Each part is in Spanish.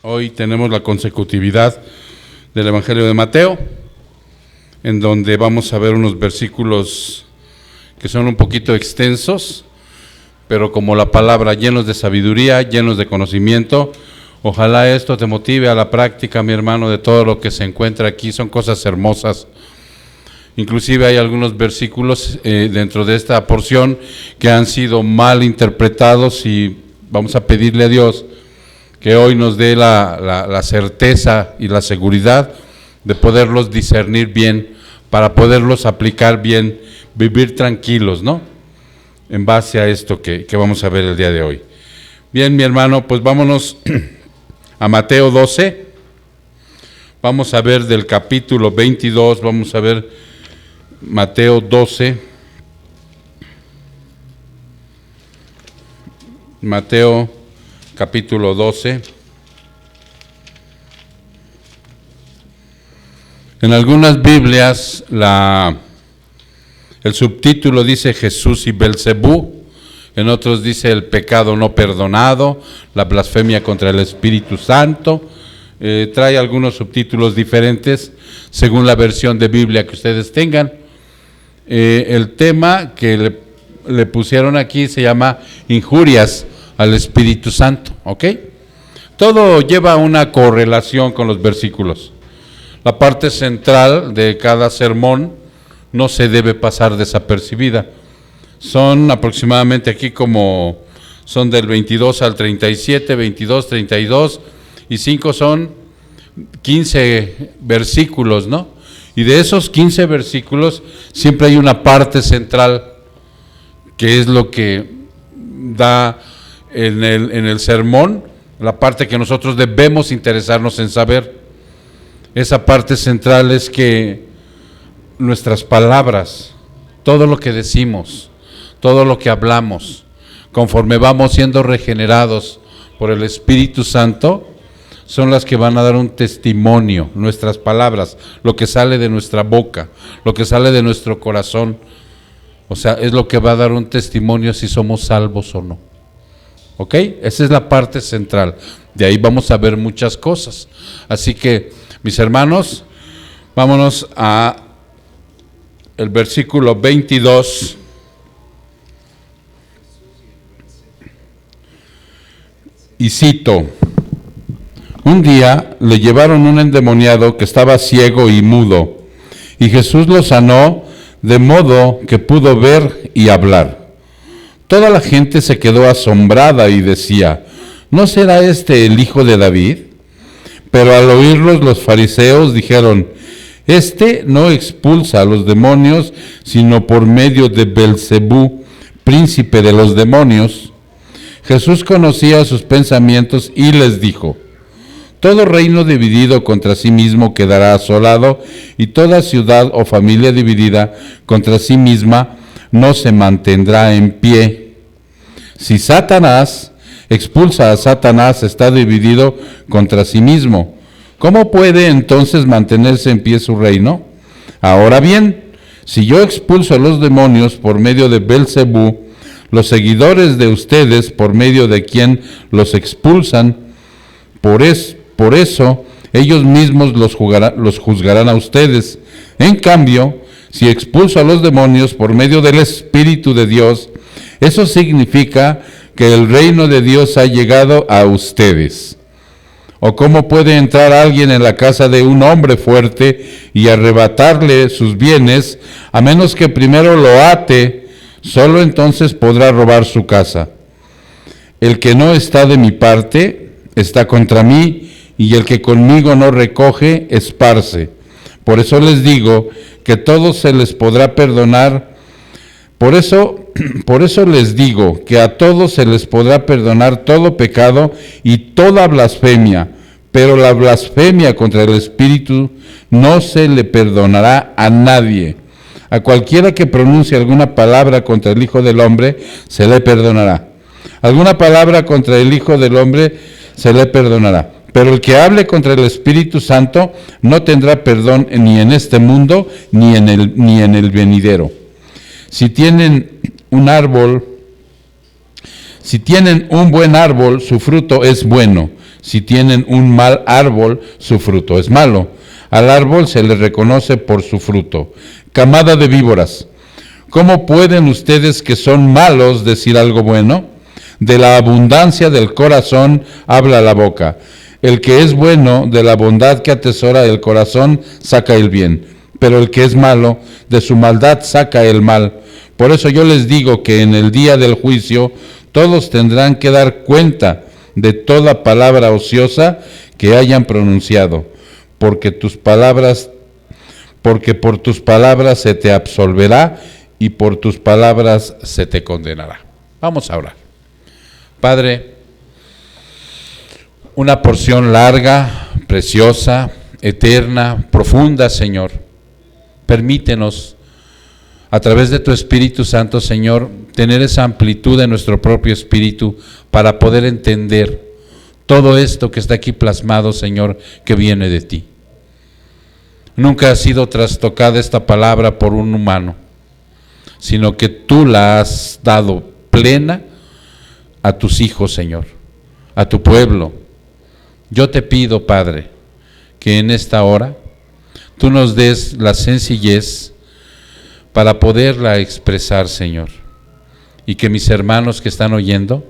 Hoy tenemos la consecutividad del Evangelio de Mateo, en donde vamos a ver unos versículos que son un poquito extensos, pero como la palabra, llenos de sabiduría, llenos de conocimiento. Ojalá esto te motive a la práctica, mi hermano, de todo lo que se encuentra aquí. Son cosas hermosas. Inclusive hay algunos versículos dentro de esta porción que han sido mal interpretados, y vamos a pedirle a Dios que hoy nos dé la certeza y la seguridad de poderlos discernir bien, para poderlos aplicar bien, vivir tranquilos, ¿no? En base a esto que vamos a ver el día de hoy. Bien, mi hermano, pues vámonos a Mateo 12. Vamos a ver del capítulo 22, vamos a ver Mateo 12. Mateo capítulo 12. En algunas Biblias el subtítulo dice Jesús y Belcebú, en otros dice el pecado no perdonado, la blasfemia contra el Espíritu Santo. Trae algunos subtítulos diferentes según la versión de Biblia que ustedes tengan. El tema que le pusieron aquí se llama injurias al Espíritu Santo, ¿ok? Todo lleva una correlación con los versículos. La parte central de cada sermón no se debe pasar desapercibida. Son aproximadamente aquí son del 22 al 37, 22, 32 y 5 son 15 versículos, ¿no? Y de esos 15 versículos siempre hay una parte central que es lo que da en el sermón, la parte que nosotros debemos interesarnos en saber. Esa parte central es que nuestras palabras, todo lo que decimos, todo lo que hablamos, conforme vamos siendo regenerados por el Espíritu Santo, son las que van a dar un testimonio. Nuestras palabras, lo que sale de nuestra boca, lo que sale de nuestro corazón, o sea, es lo que va a dar un testimonio si somos salvos o no. ¿Ok? Esa es la parte central. De ahí vamos a ver muchas cosas. Así que, mis hermanos, vámonos a el versículo 22. Y cito: un día le llevaron un endemoniado que estaba ciego y mudo, y Jesús lo sanó de modo que pudo ver y hablar. Toda la gente se quedó asombrada y decía: ¿no será este el hijo de David? Pero al oírlos los fariseos dijeron: este no expulsa a los demonios, sino por medio de Belcebú, príncipe de los demonios. Jesús conocía sus pensamientos y les dijo: todo reino dividido contra sí mismo quedará asolado, y toda ciudad o familia dividida contra sí misma no se mantendrá en pie. Si Satanás expulsa a Satanás, está dividido contra sí mismo. ¿Cómo puede entonces mantenerse en pie su reino? Ahora bien, si yo expulso a los demonios por medio de Belcebú, los seguidores de ustedes, por medio de quien los expulsan, por eso ellos mismos los juzgarán a ustedes. En cambio, si expulso a los demonios por medio del Espíritu de Dios, eso significa que el reino de Dios ha llegado a ustedes. ¿O cómo puede entrar alguien en la casa de un hombre fuerte y arrebatarle sus bienes, a menos que primero lo ate? Solo entonces podrá robar su casa. El que no está de mi parte está contra mí, y el que conmigo no recoge, esparce. Por eso les digo que todo se les podrá perdonar. Por eso les digo que a todos se les podrá perdonar todo pecado y toda blasfemia, pero la blasfemia contra el Espíritu no se le perdonará a nadie. A cualquiera que pronuncie alguna palabra contra el Hijo del Hombre, se le perdonará. Alguna palabra contra el Hijo del Hombre, se le perdonará. Pero el que hable contra el Espíritu Santo no tendrá perdón ni en este mundo ni en el venidero. Si tienen un buen árbol, su fruto es bueno. Si tienen un mal árbol, su fruto es malo. Al árbol se le reconoce por su fruto. Camada de víboras, ¿cómo pueden ustedes que son malos decir algo bueno? De la abundancia del corazón habla la boca. El que es bueno, de la bondad que atesora el corazón, saca el bien. Pero el que es malo, de su maldad saca el mal. Por eso yo les digo que en el día del juicio todos tendrán que dar cuenta de toda palabra ociosa que hayan pronunciado, porque por tus palabras se te absolverá y por tus palabras se te condenará. Vamos a orar. Padre, una porción larga, preciosa, eterna, profunda, Señor. Permítenos, a través de tu Espíritu Santo, Señor, tener esa amplitud de nuestro propio espíritu para poder entender todo esto que está aquí plasmado, Señor, que viene de ti. Nunca ha sido trastocada esta palabra por un humano, sino que tú la has dado plena a tus hijos, Señor, a tu pueblo. Yo te pido, Padre, que en esta hora tú nos des la sencillez para poderla expresar, Señor, y que mis hermanos que están oyendo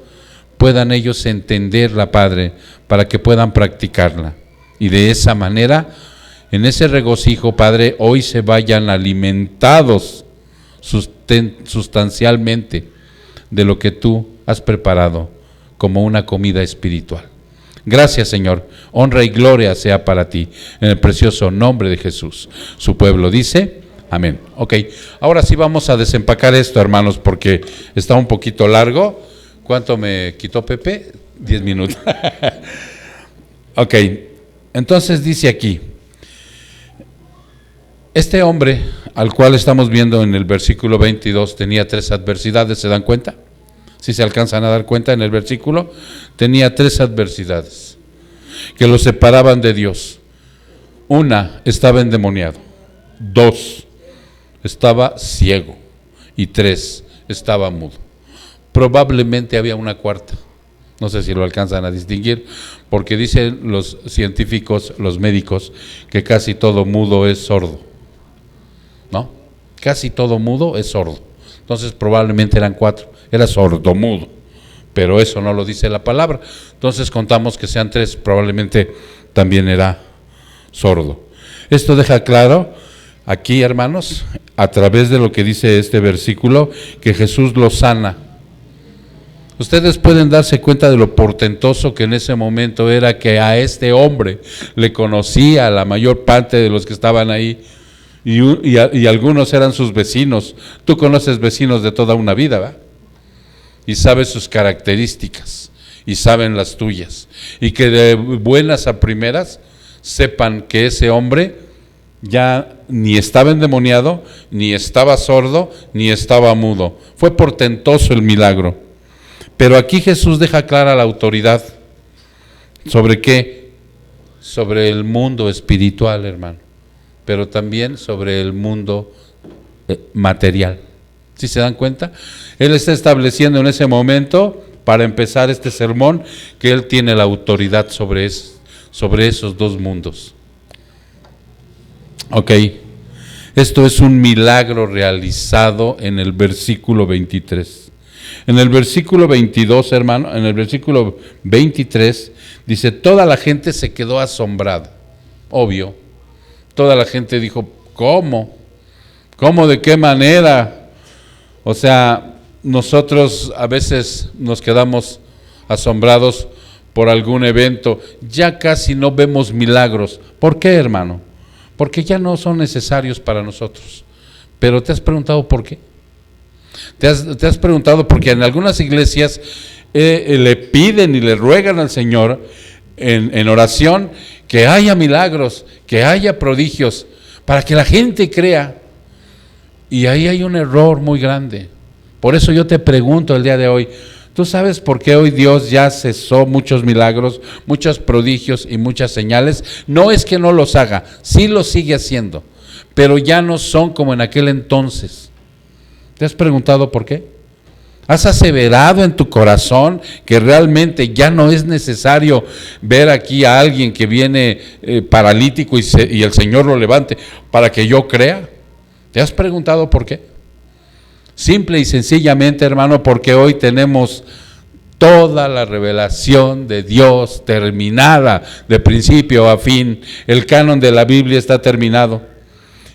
puedan ellos entenderla, Padre, para que puedan practicarla. Y de esa manera, en ese regocijo, Padre, hoy se vayan alimentados sustancialmente de lo que tú has preparado como una comida espiritual. Gracias, Señor. Honra y gloria sea para ti, en el precioso nombre de Jesús. Su pueblo dice, amén. Ok, ahora sí vamos a desempacar esto, hermanos, porque está un poquito largo. ¿Cuánto me quitó Pepe? 10 minutos. Ok, entonces dice aquí, este hombre al cual estamos viendo en el versículo 22 tenía 3 adversidades, ¿se dan cuenta? Si se alcanzan a dar cuenta en el versículo, tenía 3 adversidades que lo separaban de Dios. 1, estaba endemoniado. 2, estaba ciego. Y 3, estaba mudo. Probablemente había una cuarta, no sé si lo alcanzan a distinguir, porque dicen los científicos, los médicos, que casi todo mudo es sordo, ¿no? Casi todo mudo es sordo. Entonces probablemente eran 4, era sordomudo, pero eso no lo dice la palabra. Entonces contamos que sean 3, probablemente también era sordo. Esto deja claro aquí, hermanos, a través de lo que dice este versículo, que Jesús lo sana. Ustedes pueden darse cuenta de lo portentoso que en ese momento era, que a este hombre le conocía a la mayor parte de los que estaban ahí, y algunos eran sus vecinos. Tú conoces vecinos de toda una vida, ¿verdad? Y sabes sus características, y saben las tuyas, y que de buenas a primeras sepan que ese hombre ya ni estaba endemoniado, ni estaba sordo, ni estaba mudo. Fue portentoso el milagro. Pero aquí Jesús deja clara la autoridad. ¿Sobre qué? Sobre el mundo espiritual, hermano, pero también sobre el mundo material. ¿Sí se dan cuenta? Él está estableciendo en ese momento, para empezar este sermón, que Él tiene la autoridad sobre esos 2 mundos. Ok, esto es un milagro realizado en el versículo 23. En el versículo 22, hermano, en el versículo 23, dice, toda la gente se quedó asombrada. Obvio, toda la gente dijo, ¿cómo? ¿Cómo? ¿De qué manera? O sea, nosotros a veces nos quedamos asombrados por algún evento. Ya casi no vemos milagros. ¿Por qué, hermano? Porque ya no son necesarios para nosotros. Pero ¿te has preguntado por qué? ¿Te has preguntado? Porque en algunas iglesias le piden y le ruegan al Señor en oración que haya milagros, que haya prodigios, para que la gente crea. Y ahí hay un error muy grande. Por eso yo te pregunto el día de hoy, ¿tú sabes por qué hoy Dios ya cesó muchos milagros, muchos prodigios y muchas señales? No es que no los haga, sí los sigue haciendo, pero ya no son como en aquel entonces. ¿Te has preguntado por qué? ¿Has aseverado en tu corazón que realmente ya no es necesario ver aquí a alguien que viene paralítico y el Señor lo levante para que yo crea? ¿Te has preguntado por qué? Simple y sencillamente, hermano, porque hoy tenemos toda la revelación de Dios terminada, de principio a fin. El canon de la Biblia está terminado.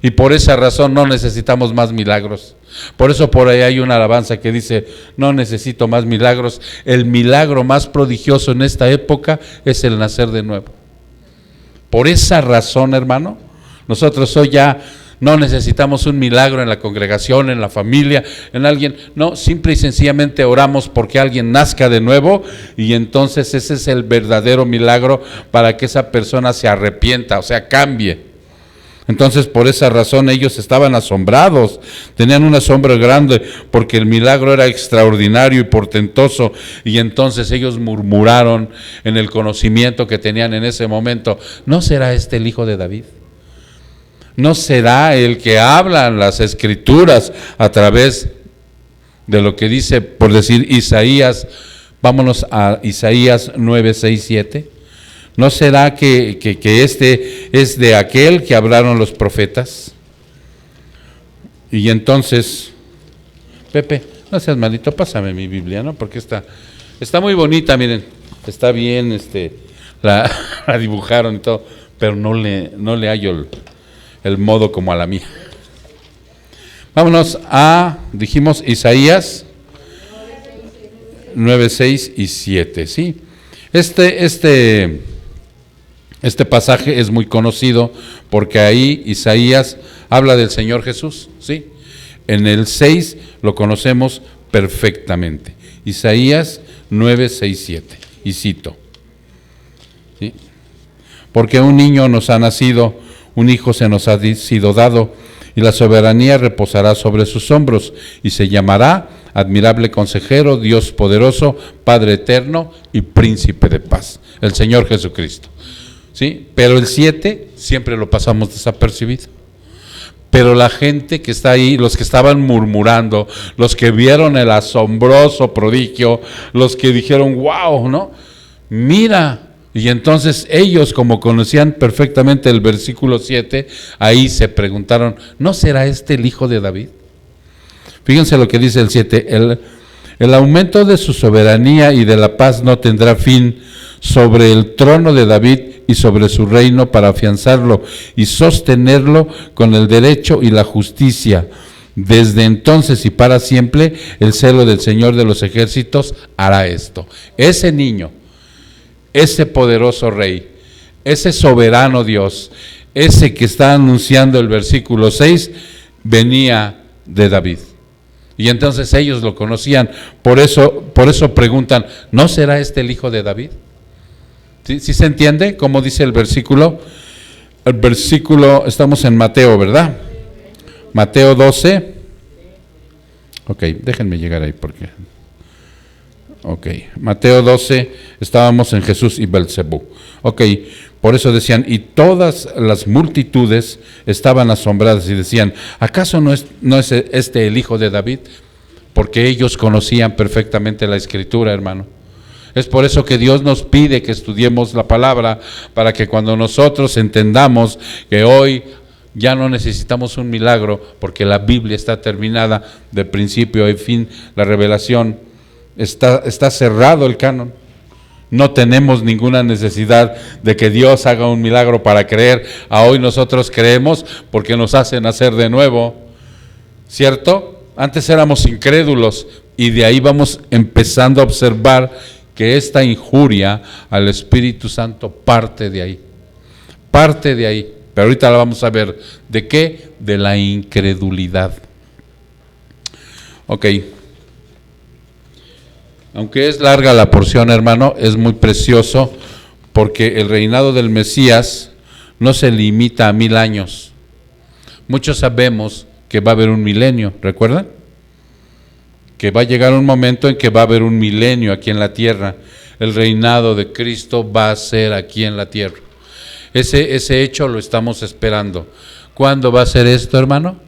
Y por esa razón no necesitamos más milagros. Por eso por ahí hay una alabanza que dice, no necesito más milagros. El milagro más prodigioso en esta época es el nacer de nuevo. Por esa razón, hermano, nosotros hoy ya no necesitamos un milagro en la congregación, en la familia, en alguien. No, simple y sencillamente oramos porque alguien nazca de nuevo y entonces ese es el verdadero milagro para que esa persona se arrepienta, o sea, cambie. Entonces por esa razón ellos estaban asombrados, tenían un asombro grande porque el milagro era extraordinario y portentoso, y entonces ellos murmuraron en el conocimiento que tenían en ese momento, ¿no será este el hijo de David? ¿No será el que hablan las escrituras a través de lo que dice, por decir, Isaías? Vámonos a Isaías 9, 6, 7. ¿No será que este es de aquel que hablaron los profetas? Y entonces, Pepe, no seas malito, pásame mi Biblia, ¿no? Porque está muy bonita, miren, está bien, la dibujaron y todo, pero no le hallo el modo como a la mía. Vámonos a, dijimos, Isaías 9, 6 y 7, ¿sí? Este pasaje es muy conocido porque ahí Isaías habla del Señor Jesús, ¿sí? En el 6 lo conocemos perfectamente. Isaías 9, 6, 7. Y cito, ¿sí? Porque un niño nos ha nacido, un hijo se nos ha sido dado, y la soberanía reposará sobre sus hombros, y se llamará Admirable Consejero, Dios Poderoso, Padre Eterno y Príncipe de Paz, el Señor Jesucristo. ¿Sí? Pero el 7 siempre lo pasamos desapercibido. Pero la gente que está ahí, los que estaban murmurando, los que vieron el asombroso prodigio, los que dijeron, wow, ¿no? Mira, y entonces ellos, como conocían perfectamente el versículo 7, ahí se preguntaron, ¿no será este el hijo de David? Fíjense lo que dice el 7, el aumento de su soberanía y de la paz no tendrá fin sobre el trono de David y sobre su reino, para afianzarlo y sostenerlo con el derecho y la justicia. Desde entonces y para siempre el celo del Señor de los ejércitos hará esto. Ese niño, ese poderoso rey, ese soberano Dios, ese que está anunciando el versículo 6, venía de David. Y entonces ellos lo conocían, por eso preguntan, ¿no será este el hijo de David? ¿Sí se entiende cómo dice el versículo? El versículo, estamos en Mateo, ¿verdad? Mateo 12. Ok, déjenme llegar ahí porque... Ok, Mateo 12, estábamos en Jesús y Belcebú. Ok, por eso decían, y todas las multitudes estaban asombradas y decían, ¿acaso no es este el hijo de David? Porque ellos conocían perfectamente la Escritura, hermano. Es por eso que Dios nos pide que estudiemos la palabra, para que cuando nosotros entendamos que hoy ya no necesitamos un milagro, porque la Biblia está terminada de principio a fin, la revelación está cerrado el canon. No tenemos ninguna necesidad de que Dios haga un milagro para creer. A hoy nosotros creemos porque nos hace nacer de nuevo, ¿cierto? Antes éramos incrédulos y de ahí vamos empezando a observar que esta injuria al Espíritu Santo parte de ahí. Pero ahorita la vamos a ver. ¿De qué? De la incredulidad. Ok. Aunque es larga la porción, hermano, es muy precioso, porque el reinado del Mesías no se limita a 1000 años. Muchos sabemos que va a haber un milenio, ¿recuerdan? Que va a llegar un momento en que va a haber un milenio aquí en la tierra. El reinado de Cristo va a ser aquí en la tierra. Ese hecho lo estamos esperando. ¿Cuándo va a ser esto, hermano?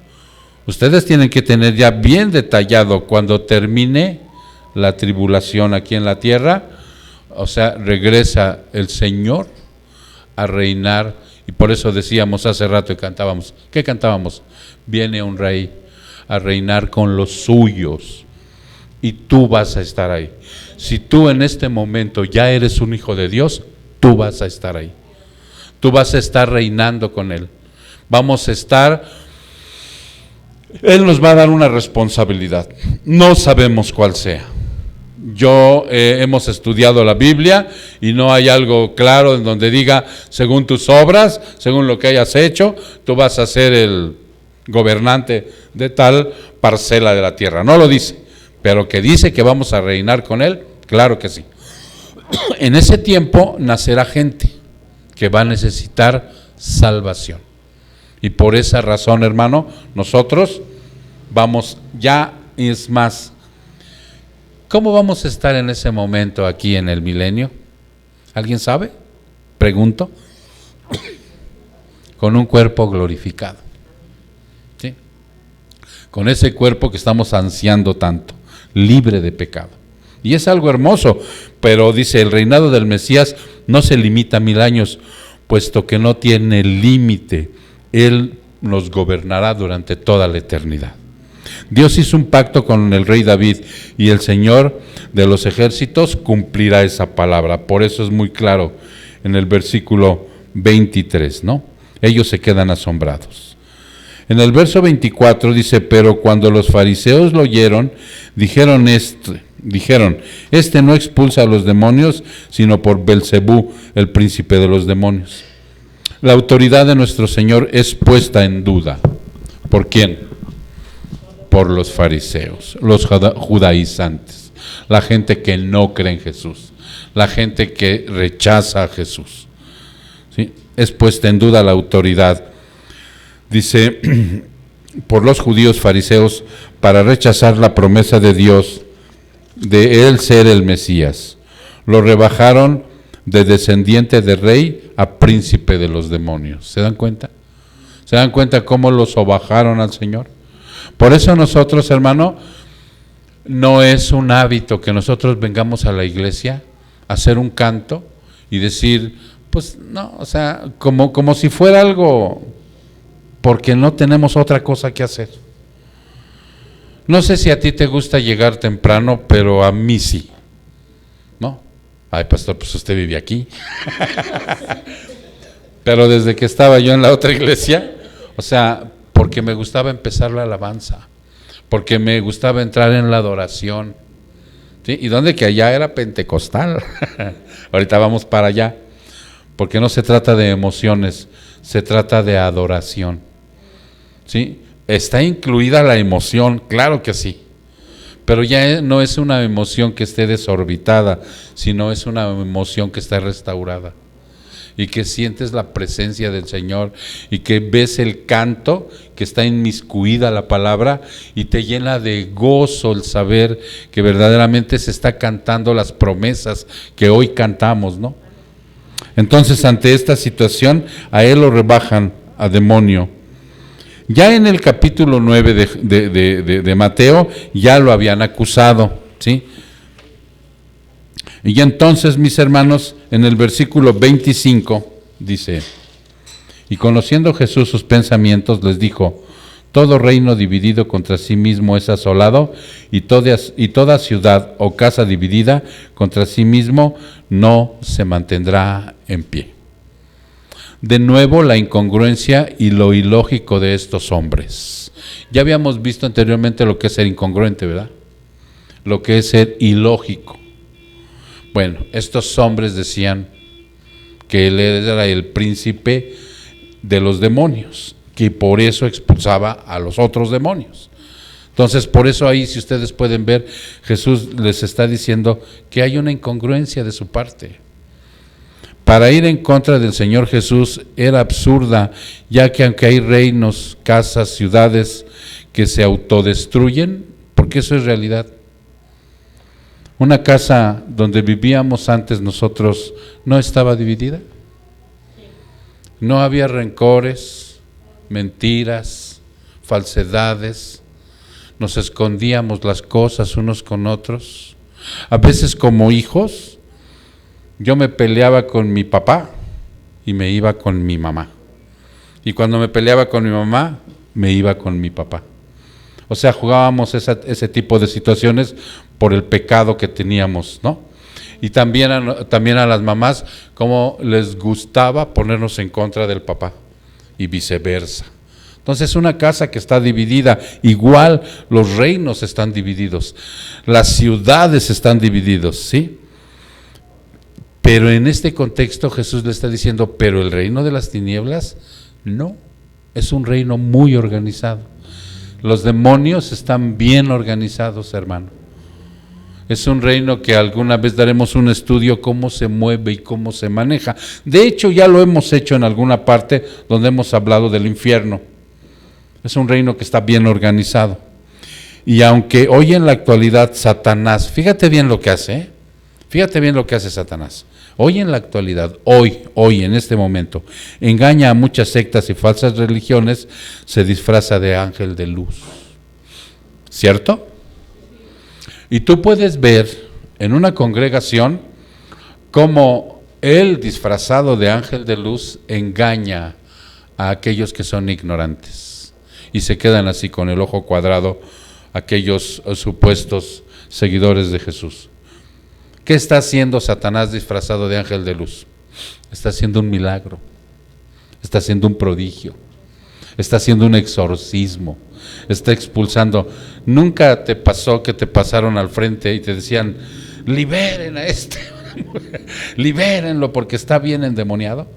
Ustedes tienen que tener ya bien detallado cuando termine la tribulación aquí en la tierra, o sea, regresa el Señor a reinar. Y por eso decíamos hace rato y cantábamos, ¿qué cantábamos? Viene un rey a reinar con los suyos y tú vas a estar ahí. Si tú en este momento ya eres un hijo de Dios, tú vas a estar ahí. Tú vas a estar reinando con Él. Vamos a estar, Él nos va a dar una responsabilidad. No sabemos cuál sea. Hemos estudiado la Biblia y no hay algo claro en donde diga, según tus obras, según lo que hayas hecho, tú vas a ser el gobernante de tal parcela de la tierra. No lo dice, pero que dice que vamos a reinar con Él, claro que sí. En ese tiempo nacerá gente que va a necesitar salvación. Y por esa razón, hermano, nosotros vamos ya, es más, ¿cómo vamos a estar en ese momento aquí en el milenio? ¿Alguien sabe? Pregunto. Con un cuerpo glorificado. ¿Sí? Con ese cuerpo que estamos ansiando tanto, libre de pecado. Y es algo hermoso, pero dice, el reinado del Mesías no se limita a 1000 años, puesto que no tiene límite. Él nos gobernará durante toda la eternidad. Dios hizo un pacto con el rey David y el Señor de los ejércitos cumplirá esa palabra. Por eso es muy claro en el versículo 23, ¿no? Ellos se quedan asombrados. En el verso 24 dice, pero cuando los fariseos lo oyeron, dijeron, este no expulsa a los demonios, sino por Belcebú, el príncipe de los demonios. La autoridad de nuestro Señor es puesta en duda. ¿Por quién? Por los fariseos, los judaizantes, la gente que no cree en Jesús, la gente que rechaza a Jesús. ¿Sí? Es puesta en duda la autoridad. Dice, por los judíos fariseos, para rechazar la promesa de Dios de Él ser el Mesías. Lo rebajaron de descendiente de rey a príncipe de los demonios. ¿Se dan cuenta? ¿Se dan cuenta cómo lo sobajaron al Señor? Por eso nosotros, hermano, no es un hábito que nosotros vengamos a la iglesia a hacer un canto y decir, pues no, o sea, como si fuera algo, porque no tenemos otra cosa que hacer. No sé si a ti te gusta llegar temprano, pero a mí sí. ¿No? Ay, pastor, pues usted vive aquí. Pero desde que estaba yo en la otra iglesia, o sea, porque me gustaba empezar la alabanza, porque me gustaba entrar en la adoración. ¿Sí? Y donde que allá era pentecostal. Ahorita vamos para allá, porque no se trata de emociones, se trata de adoración. ¿Sí? Está incluida la emoción, claro que sí, pero ya no es una emoción que esté desorbitada, sino es una emoción que está restaurada y que sientes la presencia del Señor y que ves el canto que está inmiscuida la palabra y te llena de gozo el saber que verdaderamente se está cantando las promesas que hoy cantamos, ¿no? Entonces, ante esta situación, a él lo rebajan a demonio. Ya en el capítulo 9 de Mateo ya lo habían acusado, ¿sí? Y entonces, mis hermanos, en el versículo 25 dice, y conociendo Jesús sus pensamientos, les dijo, todo reino dividido contra sí mismo es asolado, y toda ciudad o casa dividida contra sí mismo no se mantendrá en pie. De nuevo la incongruencia y lo ilógico de estos hombres. Ya habíamos visto anteriormente lo que es ser incongruente, ¿verdad? Lo que es ser ilógico. Bueno, estos hombres decían que él era el príncipe de los demonios, que por eso expulsaba a los otros demonios. Entonces, por eso ahí, si ustedes pueden ver, Jesús les está diciendo que hay una incongruencia de su parte. Para ir en contra del Señor Jesús era absurda, ya que aunque hay reinos, casas, ciudades que se autodestruyen, porque eso es realidad. Una casa donde vivíamos antes nosotros no estaba dividida. No había rencores, mentiras, falsedades, nos escondíamos las cosas unos con otros. A veces como hijos, yo me peleaba con mi papá y me iba con mi mamá. Y cuando me peleaba con mi mamá, me iba con mi papá. O sea, jugábamos ese tipo de situaciones por el pecado que teníamos, ¿no? Y también a las mamás, como les gustaba ponernos en contra del papá y viceversa. Entonces, una casa que está dividida, igual los reinos están divididos, las ciudades están divididos, ¿sí? Pero en este contexto Jesús le está diciendo, pero el reino de las tinieblas, no, es un reino muy organizado. Los demonios están bien organizados, hermano. Es un reino que alguna vez daremos un estudio cómo se mueve y cómo se maneja. De hecho, ya lo hemos hecho en alguna parte donde hemos hablado del infierno. Es un reino que está bien organizado. Y aunque hoy en la actualidad Satanás, fíjate bien lo que hace, ¿eh? Fíjate bien lo que hace Satanás. Hoy en la actualidad, hoy en este momento, engaña a muchas sectas y falsas religiones, se disfraza de ángel de luz. ¿Cierto? Y tú puedes ver en una congregación cómo él, disfrazado de ángel de luz, engaña a aquellos que son ignorantes. Y se quedan así con el ojo cuadrado aquellos supuestos seguidores de Jesús. ¿Qué está haciendo Satanás disfrazado de ángel de luz? Está haciendo un milagro, está haciendo un prodigio, está haciendo un exorcismo, está expulsando. ¿Nunca te pasó que te pasaron al frente y te decían, liberen a este, libérenlo porque está bien endemoniado?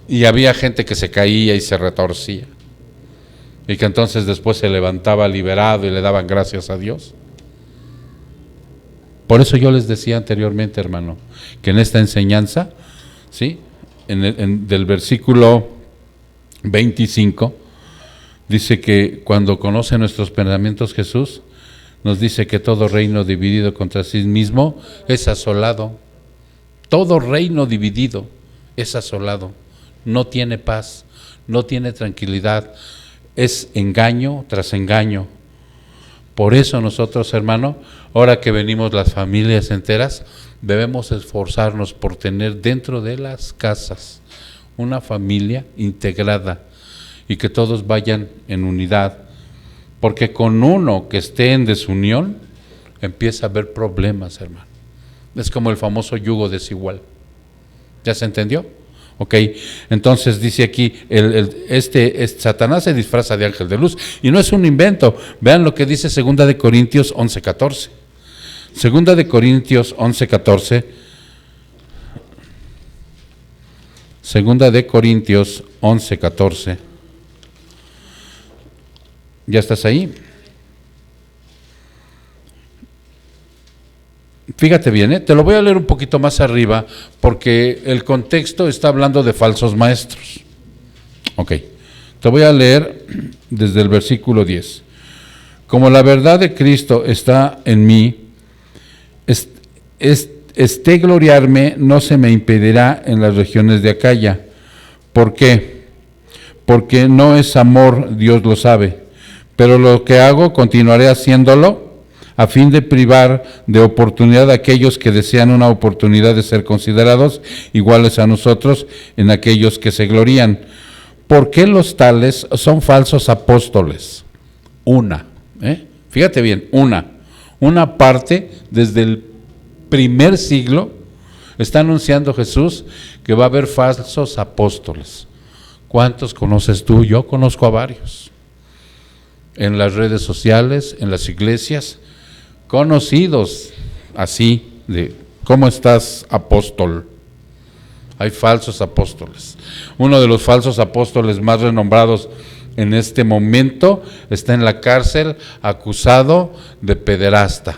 Y había gente que se caía y se retorcía, y que entonces después se levantaba liberado y le daban gracias a Dios. Por eso yo les decía anteriormente, hermano, que en esta enseñanza, ¿sí? Del versículo 25, dice que cuando conoce nuestros pensamientos Jesús, nos dice que todo reino dividido contra sí mismo es asolado. Todo reino dividido es asolado. No tiene paz, no tiene tranquilidad, es engaño tras engaño. Por eso nosotros, hermano, ahora que venimos las familias enteras, debemos esforzarnos por tener dentro de las casas una familia integrada y que todos vayan en unidad, porque con uno que esté en desunión empieza a haber problemas, hermano. Es como el famoso yugo desigual. ¿Ya se entendió? Ok, entonces dice aquí, Satanás se disfraza de ángel de luz, y no es un invento. Vean lo que dice 2 de Corintios 11:14. 2 de Corintios 11:14. 2 de Corintios 11:14. ¿Ya estás ahí? Fíjate bien, te lo voy a leer un poquito más arriba porque el contexto está hablando de falsos maestros. Ok, te voy a leer desde el versículo 10. Como la verdad de Cristo está en mí, este gloriarme no se me impedirá en las regiones de Acaya. ¿Por qué? Porque no es amor, Dios lo sabe, pero lo que hago continuaré haciéndolo a fin de privar de oportunidad a aquellos que desean una oportunidad de ser considerados iguales a nosotros en aquellos que se glorían. ¿Por qué los tales son falsos apóstoles? Fíjate bien, una parte desde el primer siglo está anunciando Jesús que va a haber falsos apóstoles. ¿Cuántos conoces tú? Yo conozco a varios. En las redes sociales, en las iglesias, conocidos así de ¿cómo estás, apóstol? Hay falsos apóstoles. Uno de los falsos apóstoles más renombrados en este momento está en la cárcel acusado de pederasta,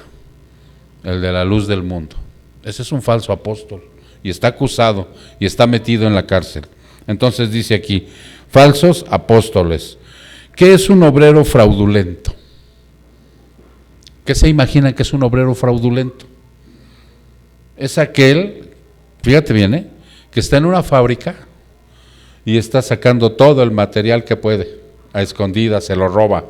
el de la luz del mundo. Ese es un falso apóstol y está acusado y está metido en la cárcel. Entonces dice aquí, falsos apóstoles. ¿Qué es un obrero fraudulento? ¿Qué se imaginan que es un obrero fraudulento? Es aquel, fíjate bien, que está en una fábrica y está sacando todo el material que puede, a escondidas, se lo roba.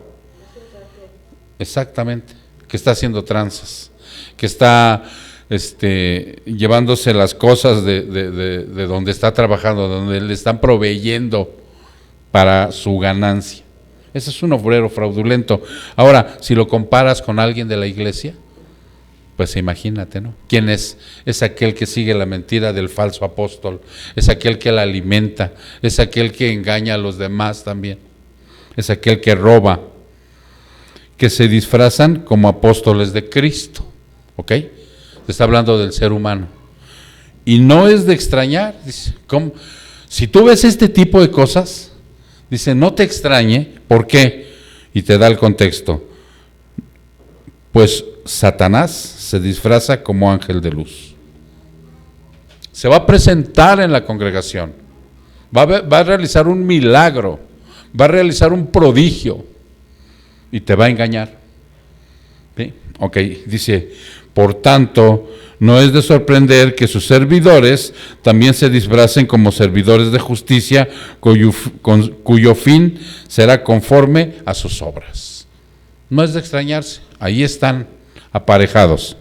Exactamente, que está haciendo tranzas. que está llevándose las cosas de donde está trabajando, donde le están proveyendo para su ganancia. Ese es un obrero fraudulento. Ahora, si lo comparas con alguien de la iglesia, pues imagínate, ¿no? ¿Quién es? Es aquel que sigue la mentira del falso apóstol, es aquel que la alimenta, es aquel que engaña a los demás también, es aquel que roba, que se disfrazan como apóstoles de Cristo, ¿ok? Se está hablando del ser humano. Y no es de extrañar, dice, ¿cómo? Si tú ves este tipo de cosas, dice, no te extrañe, ¿por qué? Y te da el contexto. Pues Satanás se disfraza como ángel de luz. Se va a presentar en la congregación, va a realizar un milagro, va a realizar un prodigio y te va a engañar. ¿Sí? Ok, dice, por tanto, no es de sorprender que sus servidores también se disfracen como servidores de justicia, cuyo fin será conforme a sus obras. No es de extrañarse, ahí están aparejados.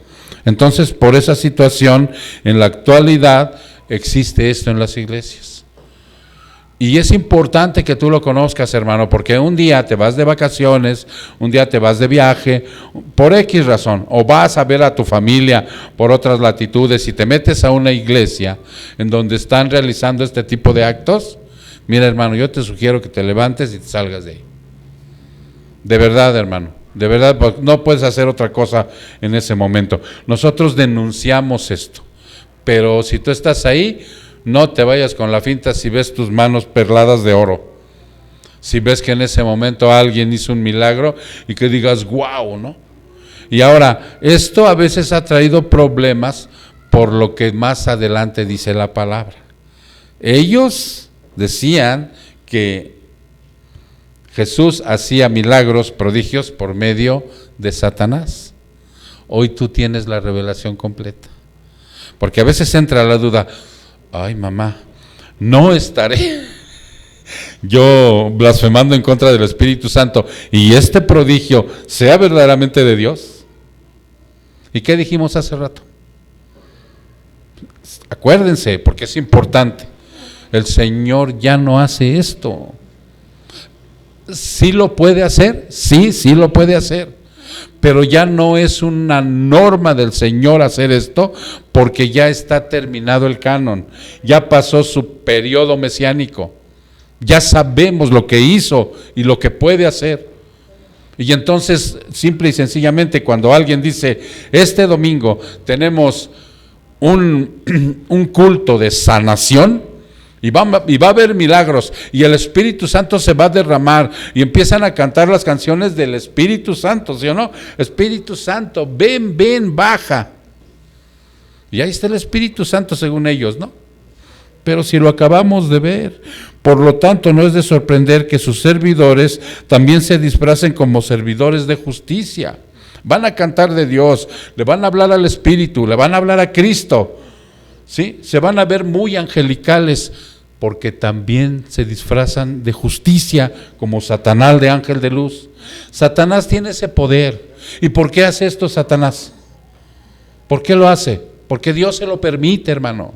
Entonces, por esa situación, en la actualidad existe esto en las iglesias. Y es importante que tú lo conozcas, hermano, porque un día te vas de vacaciones, un día te vas de viaje, por X razón, o vas a ver a tu familia por otras latitudes y te metes a una iglesia en donde están realizando este tipo de actos. Mira, hermano, yo te sugiero que te levantes y te salgas de ahí. De verdad, hermano, de verdad, no puedes hacer otra cosa en ese momento. Nosotros denunciamos esto, pero si tú estás ahí, no te vayas con la finta si ves tus manos perladas de oro. Si ves que en ese momento alguien hizo un milagro y que digas, wow, ¿no? Y ahora, esto a veces ha traído problemas por lo que más adelante dice la palabra. Ellos decían que Jesús hacía milagros, prodigios por medio de Satanás. Hoy tú tienes la revelación completa. Porque a veces entra la duda, ay mamá, no estaré yo blasfemando en contra del Espíritu Santo y este prodigio sea verdaderamente de Dios. ¿Y qué dijimos hace rato? Acuérdense, porque es importante, el Señor ya no hace esto. ¿Sí lo puede hacer? Sí lo puede hacer, pero ya no es una norma del Señor hacer esto, porque ya está terminado el canon, ya pasó su periodo mesiánico, ya sabemos lo que hizo y lo que puede hacer. Y entonces, simple y sencillamente, cuando alguien dice, este domingo tenemos un culto de sanación, y va a haber milagros, y el Espíritu Santo se va a derramar, y empiezan a cantar las canciones del Espíritu Santo, ¿sí o no? Espíritu Santo, ven, baja. Y ahí está el Espíritu Santo según ellos, ¿no? Pero si lo acabamos de ver, por lo tanto no es de sorprender que sus servidores también se disfracen como servidores de justicia. Van a cantar de Dios, le van a hablar al Espíritu, le van a hablar a Cristo, ¿sí? Se van a ver muy angelicales, porque también se disfrazan de justicia como Satanás de ángel de luz. Satanás tiene ese poder. ¿Y por qué hace esto Satanás? ¿Por qué lo hace? Porque Dios se lo permite, hermano.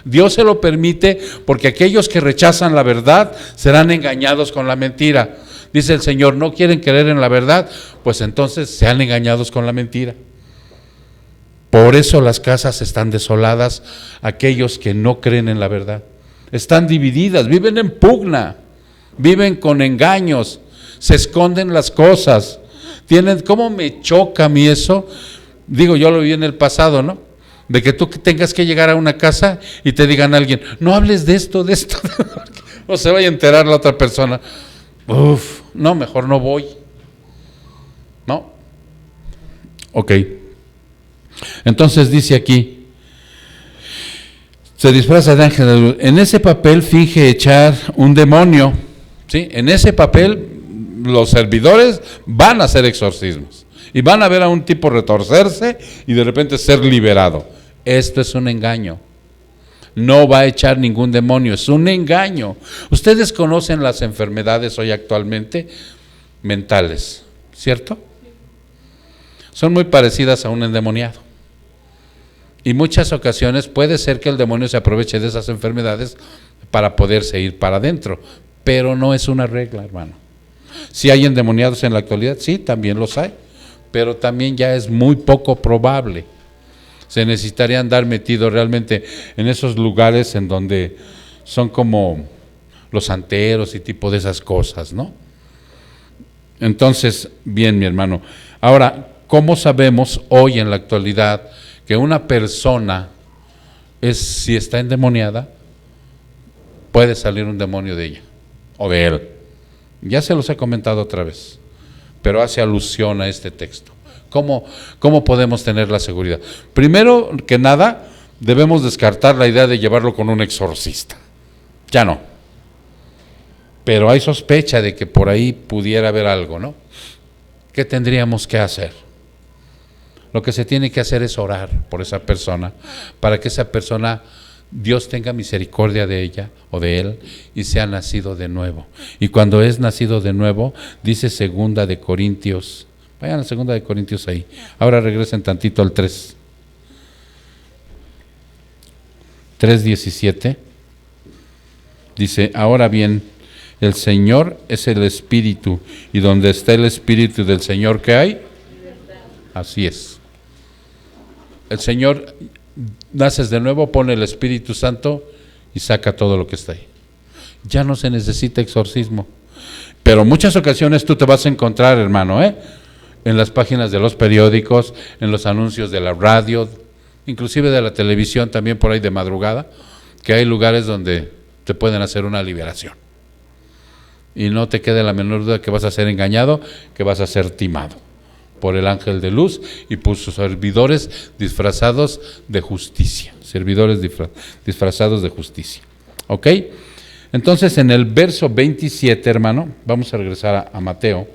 Dios se lo permite porque aquellos que rechazan la verdad serán engañados con la mentira. Dice el Señor, ¿no quieren creer en la verdad? Pues entonces sean engañados con la mentira. Por eso las casas están desoladas, aquellos que no creen en la verdad. Están divididas, viven en pugna, viven con engaños, se esconden las cosas. ¿Cómo me choca a mí eso? Digo, yo lo vi en el pasado, ¿no? De que tú tengas que llegar a una casa y te digan a alguien, no hables de esto, o se vaya a enterar la otra persona. No, mejor no voy. ¿No? Ok. Entonces dice aquí, se disfraza de ángel de luz. En ese papel finge echar un demonio, ¿sí? En ese papel los servidores van a hacer exorcismos y van a ver a un tipo retorcerse y de repente ser liberado. Esto es un engaño. No va a echar ningún demonio, es un engaño. Ustedes conocen las enfermedades hoy actualmente mentales, ¿cierto? son muy parecidas a un endemoniado. Y muchas ocasiones puede ser que el demonio se aproveche de esas enfermedades para poderse ir para adentro, pero no es una regla, hermano. Si hay endemoniados en la actualidad, sí, también los hay, pero también ya es muy poco probable. Se necesitaría andar metido realmente en esos lugares en donde son como los santeros y tipo de esas cosas, ¿no? Entonces, bien, mi hermano. Ahora, ¿cómo sabemos hoy en la actualidad que una persona si está endemoniada, puede salir un demonio de ella o de él? Ya se los he comentado otra vez, pero hace alusión a este texto. ¿Cómo podemos tener la seguridad? Primero que nada, debemos descartar la idea de llevarlo con un exorcista. Ya no. Pero hay sospecha de que por ahí pudiera haber algo, ¿no? ¿Qué tendríamos que hacer? Lo que se tiene que hacer es orar por esa persona, para que esa persona, Dios tenga misericordia de ella o de él y sea nacido de nuevo. Y cuando es nacido de nuevo, dice 2 de Corintios, vayan a 2 de Corintios ahí, ahora regresen tantito al 3:17, dice, ahora bien, el Señor es el Espíritu, y donde está el Espíritu del Señor, ¿qué hay? Así es. El Señor, naces de nuevo, pone el Espíritu Santo y saca todo lo que está ahí. Ya no se necesita exorcismo. Pero en muchas ocasiones tú te vas a encontrar, hermano, en las páginas de los periódicos, en los anuncios de la radio, inclusive de la televisión, también por ahí de madrugada, que hay lugares donde te pueden hacer una liberación. Y no te quede la menor duda que vas a ser engañado, que vas a ser timado por el ángel de luz y por sus servidores disfrazados de justicia. Servidores disfrazados de justicia. ¿Ok? Entonces en el verso 27, hermano, vamos a regresar a Mateo.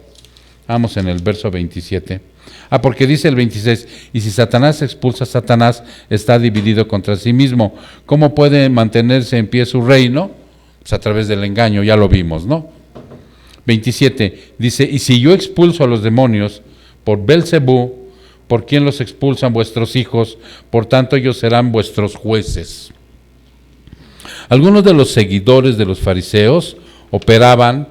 Vamos en el verso 27. Porque dice el 26, y si Satanás expulsa a Satanás, está dividido contra sí mismo. ¿Cómo puede mantenerse en pie su reino? Pues a través del engaño, ya lo vimos, ¿no? 27, dice, y si yo expulso a los demonios por Belcebú, ¿por quién los expulsan vuestros hijos? Por tanto ellos serán vuestros jueces. Algunos de los seguidores de los fariseos operaban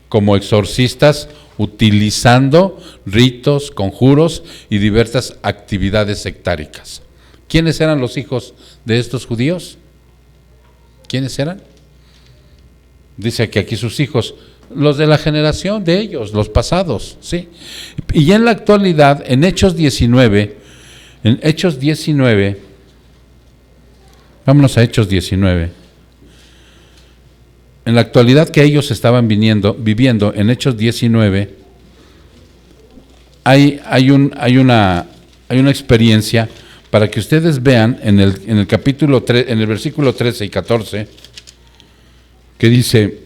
como exorcistas utilizando ritos, conjuros y diversas actividades sectáricas. ¿Quiénes eran los hijos de estos judíos? ¿Quiénes eran? Dice que aquí sus hijos, los de la generación de ellos, los pasados, ¿sí? Y en la actualidad, en Hechos 19, vámonos a Hechos 19. En la actualidad que ellos estaban viviendo en Hechos 19, hay una experiencia para que ustedes vean en el capítulo 3, en el versículo 13 y 14, que dice,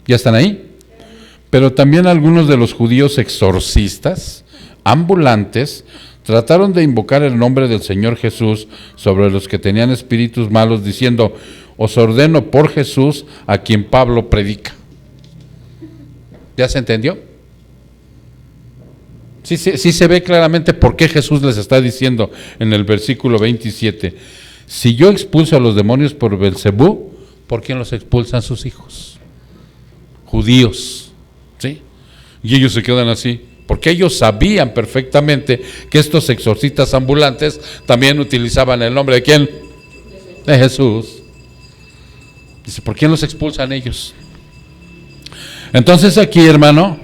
¿ya están ahí? Pero también algunos de los judíos exorcistas, ambulantes, trataron de invocar el nombre del Señor Jesús sobre los que tenían espíritus malos, diciendo, os ordeno por Jesús a quien Pablo predica. ¿Ya se entendió? Sí se ve claramente por qué Jesús les está diciendo en el versículo 27, si yo expulso a los demonios por Belcebú, ¿por quién los expulsan sus hijos? Judíos, ¿sí? Y ellos se quedan así, porque ellos sabían perfectamente que estos exorcistas ambulantes también utilizaban el nombre de ¿quién? De Jesús. Dice, ¿por quién los expulsan ellos? Entonces aquí, hermano,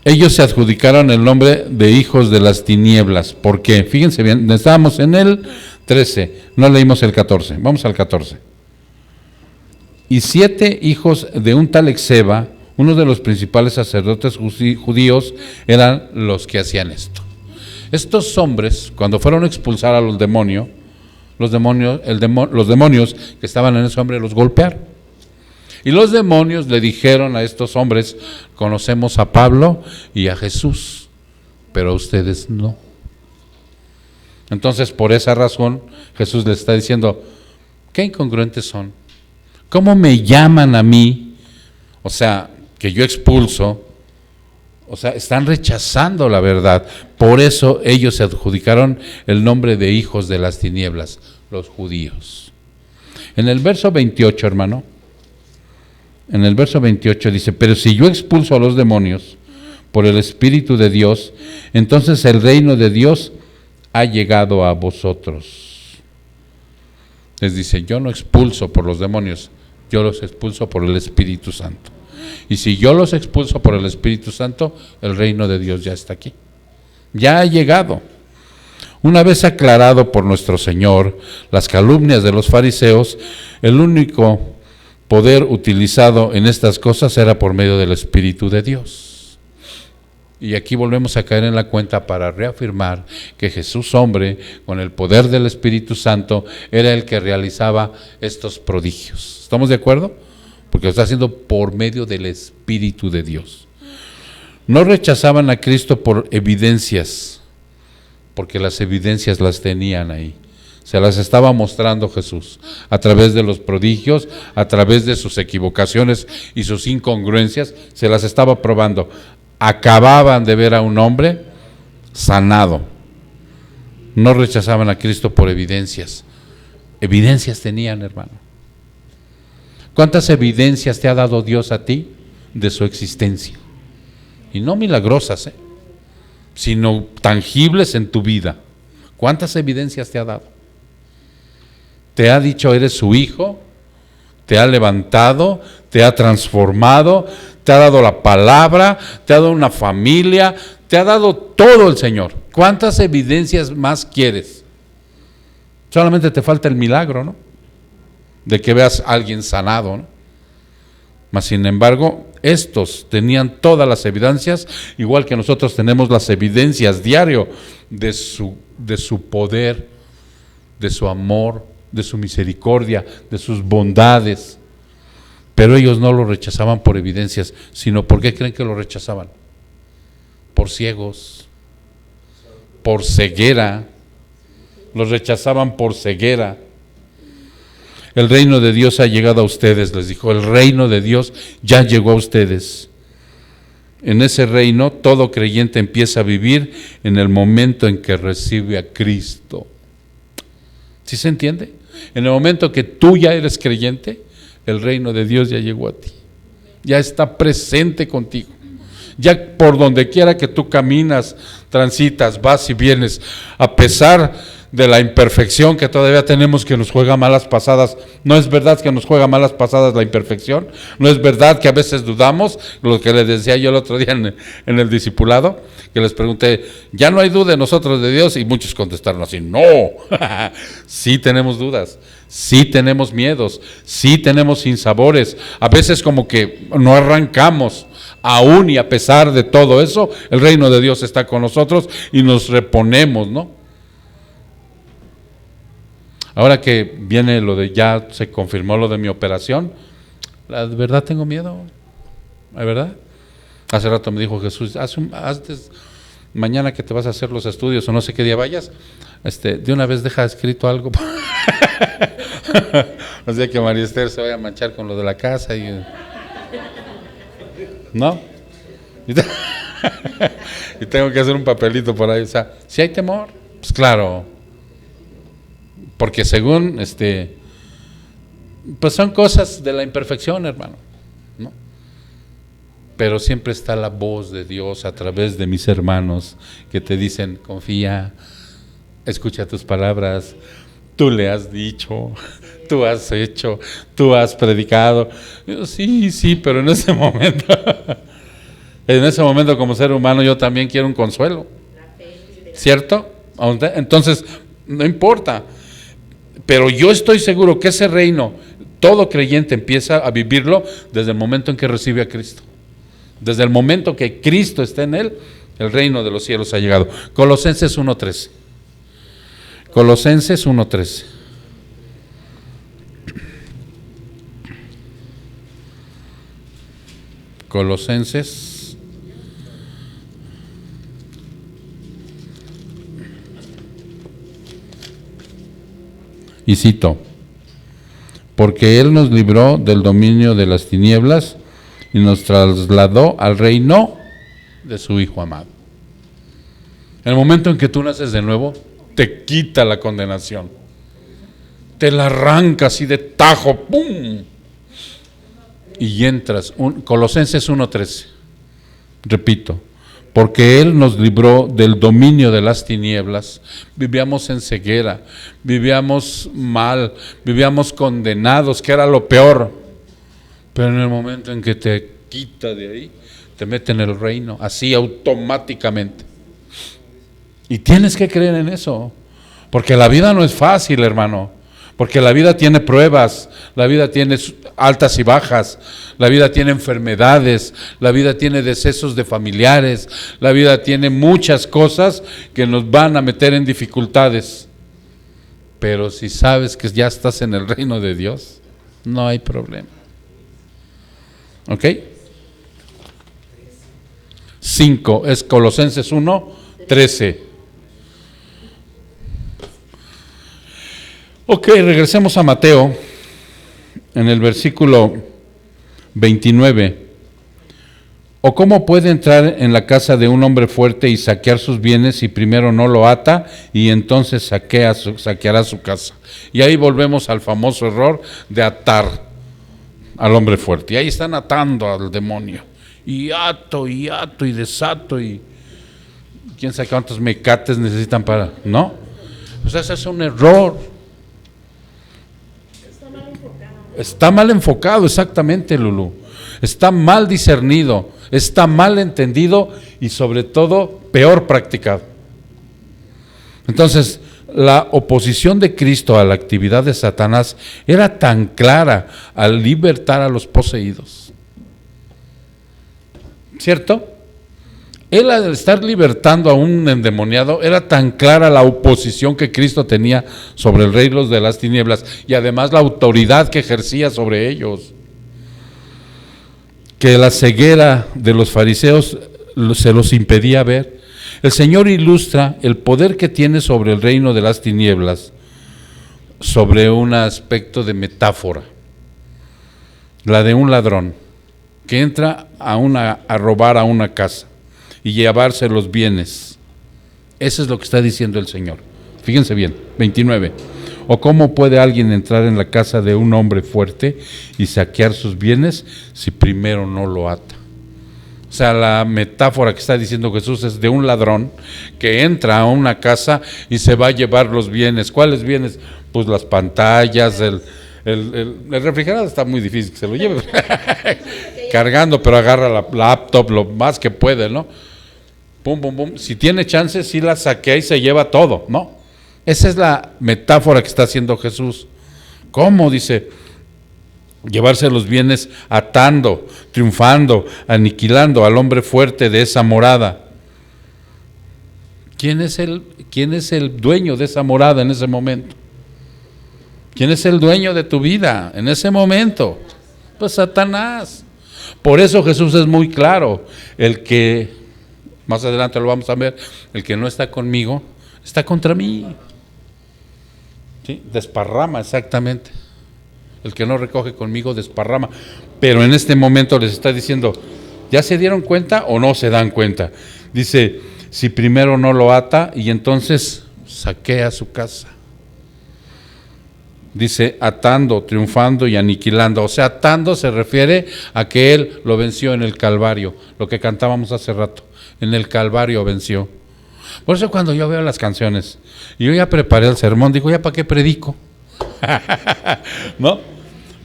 ellos se adjudicaron el nombre de hijos de las tinieblas. ¿Por qué? Fíjense bien, estábamos en el 13, no leímos el 14, vamos al 14. Y 7 hijos de un tal Exeba, uno de los principales sacerdotes judíos, eran los que hacían esto. Estos hombres, cuando fueron a expulsar a los demonios que estaban en ese hombre los golpearon. Y los demonios le dijeron a estos hombres, conocemos a Pablo y a Jesús, pero a ustedes no. Entonces, por esa razón, Jesús les está diciendo, qué incongruentes son. ¿Cómo me llaman a mí? O sea, que yo expulso O sea, están rechazando la verdad. Por eso ellos se adjudicaron el nombre de hijos de las tinieblas, los judíos. En el verso 28, hermano, en el verso 28 dice, pero si yo expulso a los demonios por el Espíritu de Dios, entonces el reino de Dios ha llegado a vosotros. Les dice, yo no expulso por los demonios, yo los expulso por el Espíritu Santo. Y si yo los expulso por el Espíritu Santo, el reino de Dios ya está aquí. Ya ha llegado. Una vez aclarado por nuestro Señor las calumnias de los fariseos, el único poder utilizado en estas cosas era por medio del Espíritu de Dios. Y aquí volvemos a caer en la cuenta para reafirmar que Jesús, hombre, con el poder del Espíritu Santo, era el que realizaba estos prodigios. ¿Estamos de acuerdo? Porque lo está haciendo por medio del Espíritu de Dios. No rechazaban a Cristo por evidencias, porque las evidencias las tenían ahí. Se las estaba mostrando Jesús a través de los prodigios, a través de sus equivocaciones y sus incongruencias, se las estaba probando. Acababan de ver a un hombre sanado. No rechazaban a Cristo por evidencias. Evidencias tenían, hermano. ¿Cuántas evidencias te ha dado Dios a ti de su existencia? Y no milagrosas, sino tangibles en tu vida. ¿Cuántas evidencias te ha dado? Te ha dicho, eres su hijo, te ha levantado, te ha transformado, te ha dado la palabra, te ha dado una familia, te ha dado todo el Señor. ¿Cuántas evidencias más quieres? Solamente te falta el milagro, ¿no? De que veas a alguien sanado, ¿no? Mas sin embargo, estos tenían todas las evidencias, igual que nosotros tenemos las evidencias diario de su poder, de su amor, de su misericordia, de sus bondades. Pero ellos no lo rechazaban por evidencias, sino ¿por qué creen que lo rechazaban? Por ciegos, por ceguera. Los rechazaban por ceguera. El reino de Dios ha llegado a ustedes, les dijo, el reino de Dios ya llegó a ustedes. En ese reino todo creyente empieza a vivir en el momento en que recibe a Cristo. ¿Sí se entiende? En el momento que tú ya eres creyente, el reino de Dios ya llegó a ti. Ya está presente contigo. Ya por donde quiera que tú caminas, transitas, vas y vienes, a pesar de la imperfección que todavía tenemos, que nos juega malas pasadas. ¿No es verdad que nos juega malas pasadas la imperfección? ¿No es verdad que a veces dudamos? Lo que les decía yo el otro día en el discipulado, que les pregunté, ¿ya no hay duda en nosotros de Dios? Y muchos contestaron así, no. Sí tenemos dudas, sí tenemos miedos, sí tenemos sinsabores. A veces como que no arrancamos. Aún y a pesar de todo eso, el reino de Dios está con nosotros y nos reponemos, ¿no? Ahora que viene lo de, ya se confirmó lo de mi operación, la verdad tengo miedo, ¿la verdad? Hace rato me dijo Jesús, mañana que te vas a hacer los estudios o no sé qué día vayas, de una vez deja escrito algo. O sea que María Esther se vaya a manchar con lo de la casa y... ¿no? Y tengo que hacer un papelito por ahí, o sea, si hay temor, pues claro. Porque según, pues son cosas de la imperfección, hermano, ¿no? Pero siempre está la voz de Dios a través de mis hermanos que te dicen, confía, escucha tus palabras, tú le has dicho, tú has hecho, tú has predicado. Yo, sí, pero en ese momento como ser humano yo también quiero un consuelo, ¿cierto? Entonces, no importa. Pero yo estoy seguro que ese reino, todo creyente empieza a vivirlo desde el momento en que recibe a Cristo. Desde el momento que Cristo está en él, el reino de los cielos ha llegado. Colosenses 1:13. Colosenses 1:13. Colosenses. Y cito, porque Él nos libró del dominio de las tinieblas y nos trasladó al reino de su Hijo amado. En el momento en que tú naces de nuevo, te quita la condenación. Te la arranca así de tajo, ¡pum! Y entras. Colosenses 1:13. Repito, porque Él nos libró del dominio de las tinieblas. Vivíamos en ceguera, vivíamos mal, vivíamos condenados, que era lo peor. Pero en el momento en que te quita de ahí, te mete en el reino, así automáticamente. Y tienes que creer en eso, porque la vida no es fácil, hermano, porque la vida tiene pruebas, la vida tiene altas y bajas, la vida tiene enfermedades, la vida tiene decesos de familiares, la vida tiene muchas cosas que nos van a meter en dificultades. Pero si sabes que ya estás en el reino de Dios, no hay problema. ¿Ok? 5 es Colosenses 1:13. Ok, regresemos a Mateo, en el versículo 29. ¿O cómo puede entrar en la casa de un hombre fuerte y saquear sus bienes si primero no lo ata y entonces saqueará su casa? Y ahí volvemos al famoso error de atar al hombre fuerte. Y ahí están atando al demonio. Y ato y desato y quién sabe cuántos mecates necesitan para... ¿No? Pues ese es un error. Está mal enfocado, exactamente, Lulú. Está mal discernido, está mal entendido y sobre todo peor practicado. Entonces, la oposición de Cristo a la actividad de Satanás era tan clara al libertar a los poseídos. ¿Cierto? Él, al estar libertando a un endemoniado, era tan clara la oposición que Cristo tenía sobre el reino de las tinieblas y además la autoridad que ejercía sobre ellos, que la ceguera de los fariseos se los impedía ver. El Señor ilustra el poder que tiene sobre el reino de las tinieblas sobre un aspecto de metáfora, la de un ladrón que entra a robar a una casa y llevarse los bienes. Eso es lo que está diciendo el Señor. Fíjense bien, 29. ¿O cómo puede alguien entrar en la casa de un hombre fuerte y saquear sus bienes si primero no lo ata? O sea, la metáfora que está diciendo Jesús es de un ladrón que entra a una casa y se va a llevar los bienes. ¿Cuáles bienes? Pues las pantallas, el refrigerador está muy difícil que se lo lleve cargando, pero agarra la laptop lo más que puede, ¿no? Pum, pum, pum. Si tiene chance, sí la saquea y se lleva todo, ¿no? Esa es la metáfora que está haciendo Jesús. ¿Cómo? Dice, llevarse los bienes atando, triunfando, aniquilando al hombre fuerte de esa morada. ¿Quién es el dueño de esa morada en ese momento? ¿Quién es el dueño de tu vida en ese momento? Pues Satanás. Por eso Jesús es muy claro, el que, más adelante lo vamos a ver, el que no está conmigo, está contra mí. ¿Sí? Desparrama, exactamente. El que no recoge conmigo desparrama. Pero en este momento les está diciendo, ¿ya se dieron cuenta o no se dan cuenta? Dice, si primero no lo ata y entonces saquea su casa. Dice, atando, triunfando y aniquilando. O sea, atando se refiere a que Él lo venció en el Calvario, lo que cantábamos hace rato, en el Calvario venció. Por eso cuando yo veo las canciones, y yo ya preparé el sermón, digo, ¿ya para qué predico? ¿No?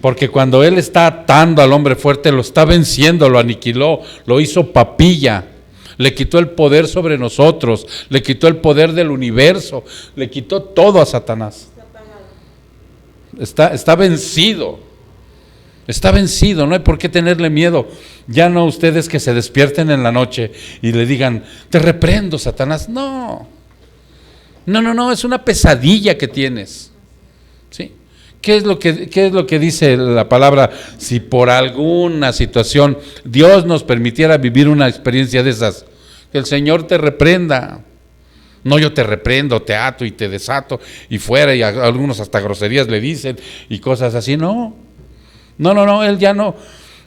Porque cuando Él está atando al hombre fuerte, lo está venciendo, lo aniquiló, lo hizo papilla, le quitó el poder sobre nosotros, le quitó el poder del universo, le quitó todo a Satanás. Está vencido, no hay por qué tenerle miedo. Ya no ustedes que se despierten en la noche y le digan, te reprendo, Satanás. No, es una pesadilla que tienes. ¿Sí? ¿Qué es lo que dice la palabra? Si por alguna situación Dios nos permitiera vivir una experiencia de esas, que el Señor te reprenda. No, yo te reprendo, te ato y te desato y fuera, y algunos hasta groserías le dicen y cosas así. No, Él ya no.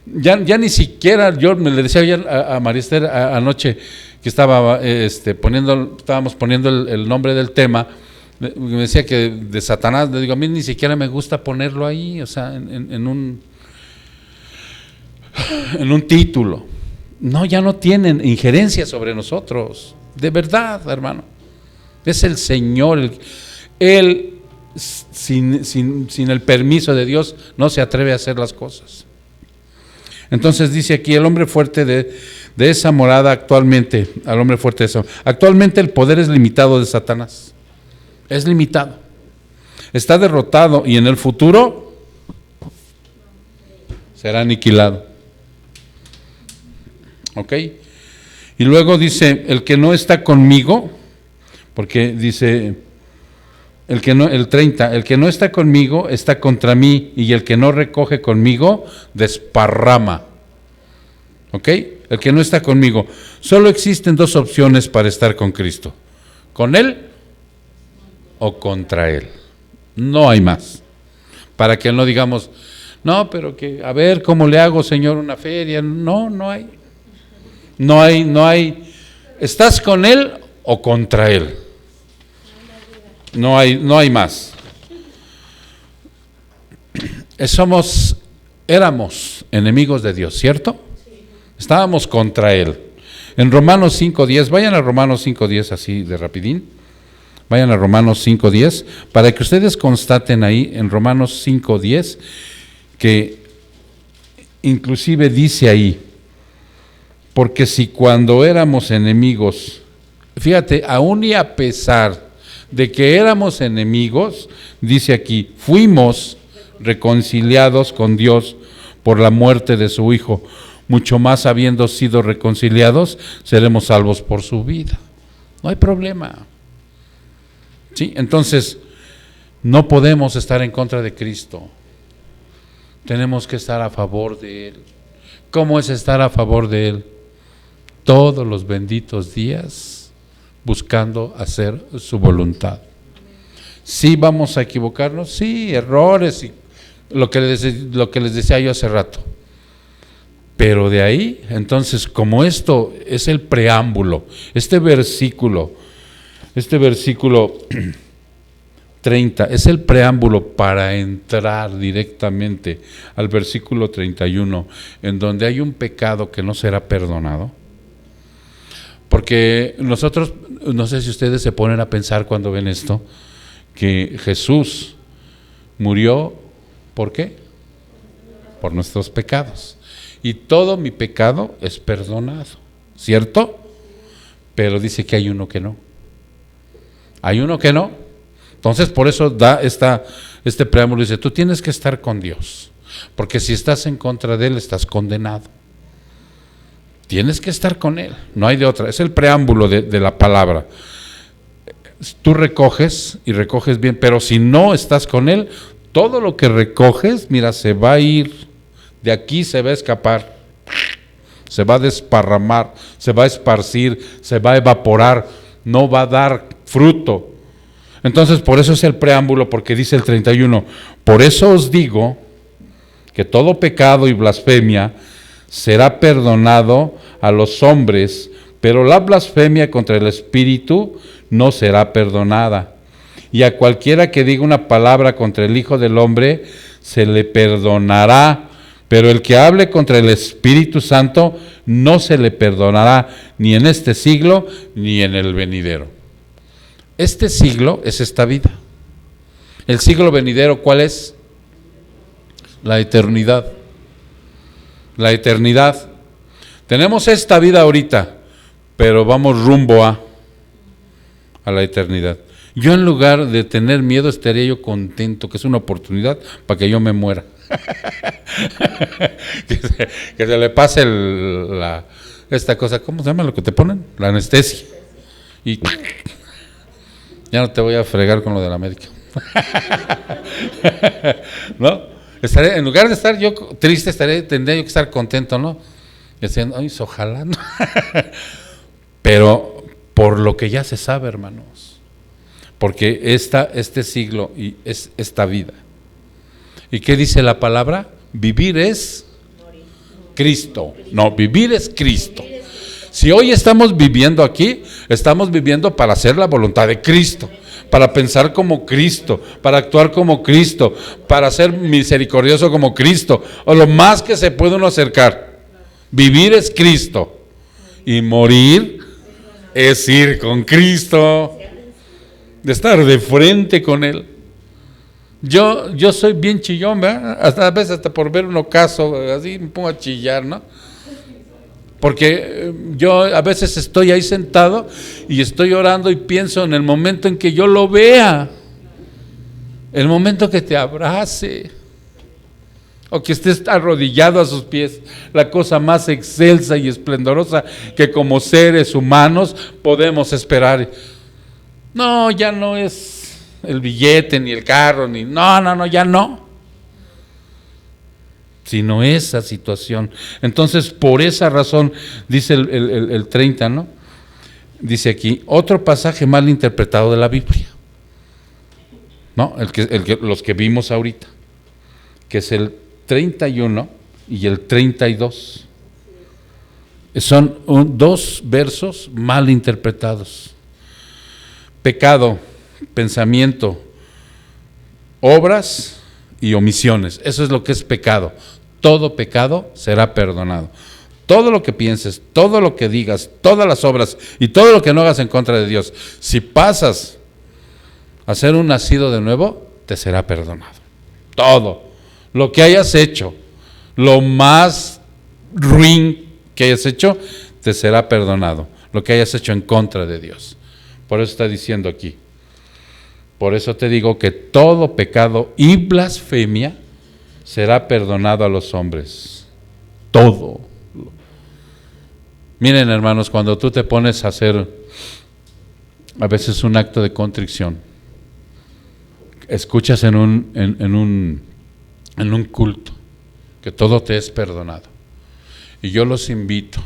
Ya ni siquiera, yo me le decía ayer a María Esther anoche que estábamos poniendo el nombre del tema, me decía que de Satanás, le digo, a mí ni siquiera me gusta ponerlo ahí, o sea, en un título. No, ya no tienen injerencia sobre nosotros, de verdad, hermano. Es el Señor, Él sin el permiso de Dios no se atreve a hacer las cosas. Entonces dice aquí, el hombre fuerte de esa morada actualmente, actualmente el poder es limitado de Satanás, es limitado, está derrotado y en el futuro será aniquilado. ¿Ok? Y luego dice, el que no está conmigo, porque dice, el que no está conmigo está contra mí, y el que no recoge conmigo desparrama. ¿Ok? El que no está conmigo. Solo existen dos opciones para estar con Cristo: con Él o contra Él. No hay más. Para que no digamos, no, pero que, a ver, ¿cómo le hago, Señor, una feria? No hay. No hay. ¿Estás con Él o contra Él? No hay más. Éramos enemigos de Dios, ¿cierto? Estábamos contra Él. En Romanos 5:10, vayan a Romanos 5:10 así de rapidín. Vayan a Romanos 5:10 para que ustedes constaten ahí en Romanos 5:10 que inclusive dice ahí, porque si cuando éramos enemigos, fíjate, aún y a pesar de que éramos enemigos, dice aquí, fuimos reconciliados con Dios por la muerte de su Hijo, mucho más habiendo sido reconciliados, seremos salvos por su vida. No hay problema. ¿Sí? Entonces, no podemos estar en contra de Cristo. Tenemos que estar a favor de Él. ¿Cómo es estar a favor de Él? Todos los benditos días buscando hacer su voluntad. Sí vamos a equivocarnos, sí, errores, y lo que les decía yo hace rato. Pero de ahí, entonces, como esto es el preámbulo, este versículo 30 es el preámbulo para entrar directamente al versículo 31, en donde hay un pecado que no será perdonado. Porque nosotros, no sé si ustedes se ponen a pensar cuando ven esto, que Jesús murió, ¿por qué? Por nuestros pecados. Y todo mi pecado es perdonado, ¿cierto? Pero dice que hay uno que no. Hay uno que no. Entonces por eso da este preámbulo, dice, tú tienes que estar con Dios, porque si estás en contra de Él estás condenado. Tienes que estar con Él, no hay de otra. Es el preámbulo de la palabra. Tú recoges y recoges bien, pero si no estás con Él, todo lo que recoges, mira, se va a ir. De aquí se va a escapar, se va a desparramar, se va a esparcir, se va a evaporar, no va a dar fruto. Entonces, por eso es el preámbulo, porque dice el 31, por eso os digo que todo pecado y blasfemia será perdonado a los hombres, pero la blasfemia contra el Espíritu no será perdonada. Y a cualquiera que diga una palabra contra el Hijo del Hombre se le perdonará, pero el que hable contra el Espíritu Santo no se le perdonará, ni en este siglo ni en el venidero. Este siglo es esta vida. El siglo venidero, ¿cuál es? La eternidad. La eternidad. Tenemos esta vida ahorita, pero vamos rumbo a la eternidad. Yo, en lugar de tener miedo, estaría yo contento, que es una oportunidad para que yo me muera. que se le pase esta cosa, ¿cómo se llama lo que te ponen? La anestesia. Y ya no te voy a fregar con lo de la médica. ¿No? En lugar de estar yo triste, tendría yo que estar contento, ¿no? Diciendo, ay, ojalá, ¿no? Pero por lo que ya se sabe, hermanos, porque este siglo y es esta vida. ¿Y qué dice la palabra? Vivir es Cristo. No, vivir es Cristo. Si hoy estamos viviendo aquí, estamos viviendo para hacer la voluntad de Cristo, para pensar como Cristo, para actuar como Cristo, para ser misericordioso como Cristo, o lo más que se puede uno acercar. Vivir es Cristo y morir es ir con Cristo, de estar de frente con Él. Yo soy bien chillón, ¿verdad? A veces hasta por ver un ocaso, así me pongo a chillar, ¿no? Porque yo a veces estoy ahí sentado y estoy orando y pienso en el momento en que yo lo vea, el momento que te abrace, o que estés arrodillado a sus pies, la cosa más excelsa y esplendorosa que como seres humanos podemos esperar. No, ya no es el billete, ni el carro, ni no, ya no. Sino esa situación. Entonces, por esa razón, dice el 30, ¿no? Dice aquí, otro pasaje mal interpretado de la Biblia, ¿no? Los que vimos ahorita, que es el 31 y el 32. Son dos versos mal interpretados. Pecado, pensamiento, obras y omisiones. Eso es lo que es pecado. Todo pecado será perdonado. Todo lo que pienses, todo lo que digas, todas las obras y todo lo que no hagas en contra de Dios, si pasas a ser un nacido de nuevo, te será perdonado. Todo lo que hayas hecho, lo más ruin que hayas hecho, te será perdonado. Lo que hayas hecho en contra de Dios. Por eso está diciendo aquí. Por eso te digo que todo pecado y blasfemia será perdonado a los hombres. Todo. Miren, hermanos, cuando tú te pones a hacer a veces un acto de contrición, escuchas en un culto que todo te es perdonado. Y yo los invito